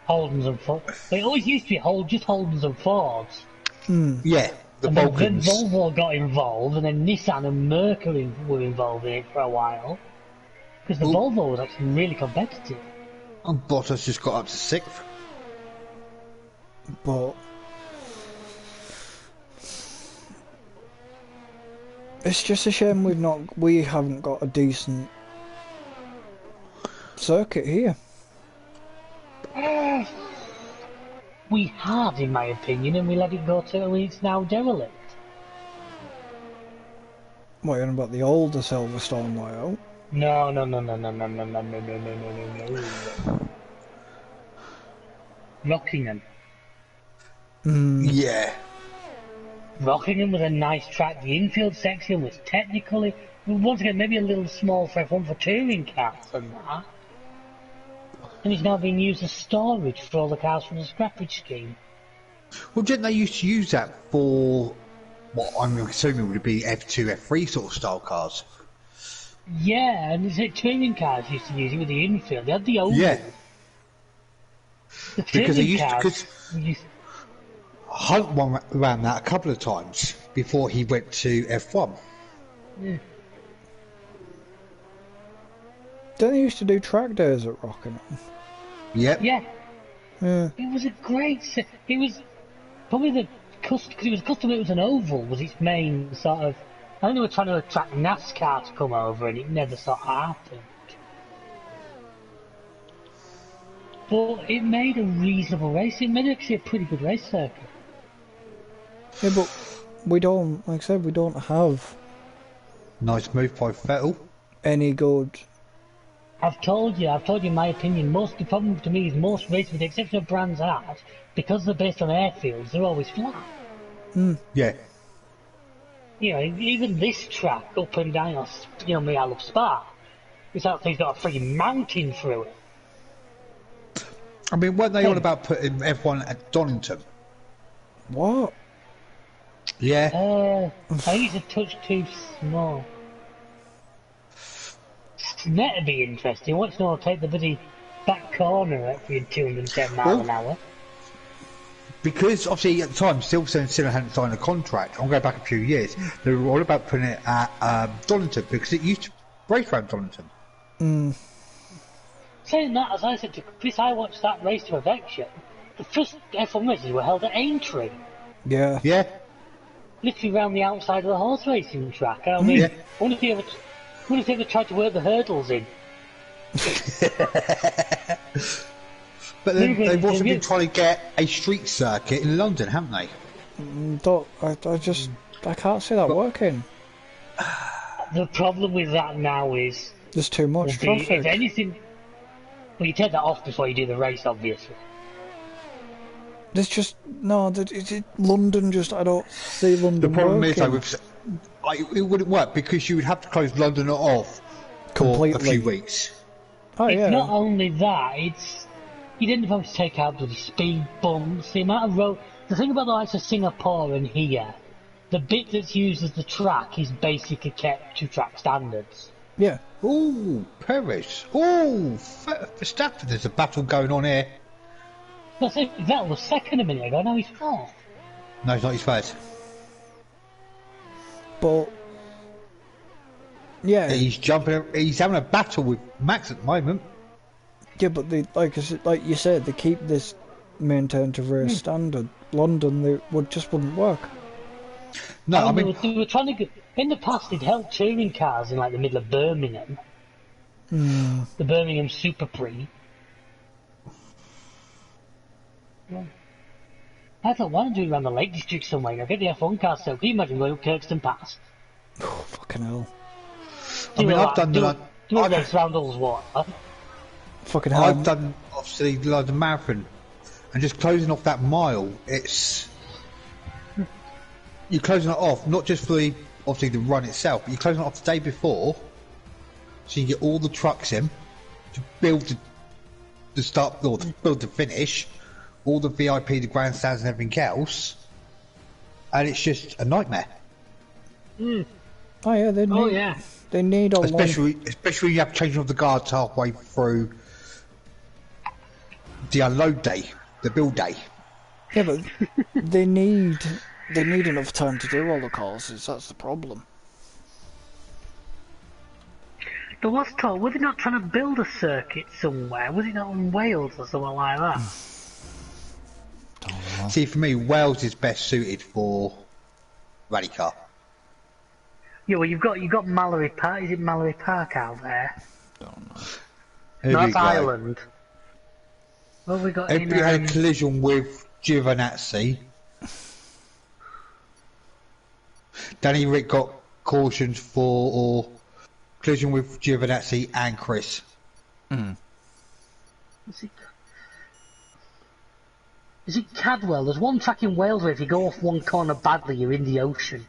Holdens and Fords. It always used to be just Holdens and Fords. Yeah, the And then Vulcans. Volvo got involved, and then Nissan and Mercury were involved in it for a while. Because the Volvo was actually really competitive. And Bottas just got up to 6th. But it's just a shame we haven't got a decent circuit here. We had, in my opinion, and we let it go till it's now derelict. What, you're on about the older Silverstone layout? No. Rockingham. Yeah. Rockingham was a nice track. The infield section was technically, once again, maybe a little small for F1 for touring cars and that. And it's now being used as storage for all the cars from the scrappage scheme. Well, didn't they used to use that for what I'm assuming would be F2, F3 sort of style cars? Yeah, and is it touring cars used to use it with the infield? They had the oval. Yeah. The Because they touring used to, cars because Hunt won around that a couple of times before he went to F1. Yeah. Don't they used to do track days at Rockingham? Yep. Yeah. Yeah. It was a great. It was probably the because it was custom. It was an oval. Was its main sort of. I think they were trying to attract NASCAR to come over, and it never sort of happened. But it made a reasonable race. It made actually a pretty good race circuit. Yeah, but we don't, like I said, we don't have Nice move by Vettel. any good. I've told you my opinion. The problem to me is most races, with the exception of Brands Hatch, because they're based on airfields, they're always flat. Yeah. You know, even this track, up and down, you know me, I love Spa. It's actually got a freaking mountain through it. I mean, weren't they on about putting F1 at Donington? What? Yeah. I think it's a touch too small. That'd be interesting. What's going to take the bloody back corner at 210 miles an hour? Because obviously at the time, still hadn't signed a contract. I'll go back a few years. They were all about putting it at Donington because it used to race around Donington. Saying that, as I said to Chris, I watched that race to perfection. The first F1 races were held at Aintree, Yeah. Yeah. literally around the outside of the horse racing track. I mean, Yeah. I wonder if they ever tried to work the hurdles in. But then they've also been trying to get a street circuit in London, haven't they? I can't see that working. The problem with that now is, There's too much if traffic. anything, well, you take that off before you do the race, obviously. There's just London. I don't see London. The problem working. is, though, it wouldn't work because you would have to close London off Completely. for a few weeks. Oh It's yeah. not only that, you'd end up having to take out the speed bumps, the amount of road. The thing about the likes of Singapore and here, the bit that's used as the track is basically kept to track standards. Yeah. Ooh, Paris. Ooh, Verstappen. There's a battle going on here. I think Vettel was second a minute ago, now he's fourth. No, it's not his face. But yeah, He's having a battle with Max at the moment. yeah, but like you said, they keep this maintained to race standard. London, wouldn't work. No, I And mean, they were trying to in the past they'd held touring cars in like the middle of Birmingham. The Birmingham Super Prix. Yeah. I thought, why don't you do it around the Lake District somewhere? Now get the F1 cars so can you imagine going up Kirkstone Pass? Oh, fucking hell. I mean, I've done do a race around Ullswater. Fucking hell. I've done obviously like the marathon, and just closing off that mile. You're closing it off not just for obviously the run itself, but you're closing it off the day before, so you get all the trucks in to build the start or to build the finish, all the VIP, the grandstands, and everything else, and it's just a nightmare. Oh yeah, they need. Oh yeah. They need a long. Especially when you have changing of the guards halfway through the unload day, the build day. Yeah, but they need enough time to do all the courses. That's the problem. There was talk, were they not trying to build a circuit somewhere? Was it not in Wales or something like that? See, for me, Wales is best suited for rally car. Yeah, well, you've got Mallory Park. Is it Mallory Park out there? Don't know. Here No, we that's go. Ireland. What have we got Everybody in? had a collision with Giovinazzi. Danny Rick got cautioned for collision with Giovinazzi and Chris. Is it Cadwell? There's one track in Wales where if you go off one corner badly, you're in the ocean.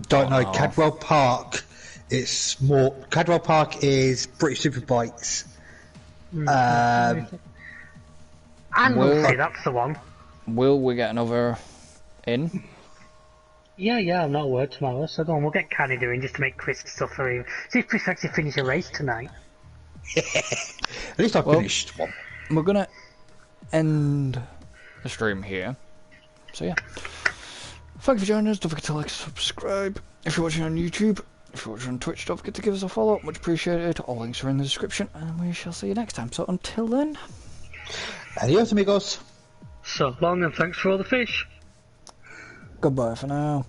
Don't know. no. Cadwell Park. It's more. Cadwell Park is British Superbikes. Anglesey, that's the one. Will we get another in? Yeah, I'm not at work tomorrow, so go on, we'll get Canada in just to make Chris suffer. See if Chris actually finish a race tonight. At least I finished one. We're gonna end the stream here. So yeah. Thank you for joining us. Don't forget to like and subscribe. If you're watching on YouTube, if you're watching on Twitch, don't forget to give us a follow. Much appreciated. All links are in the description, and we shall see you next time. So until then, Adios, amigos. So long and thanks for all the fish. goodbye for now.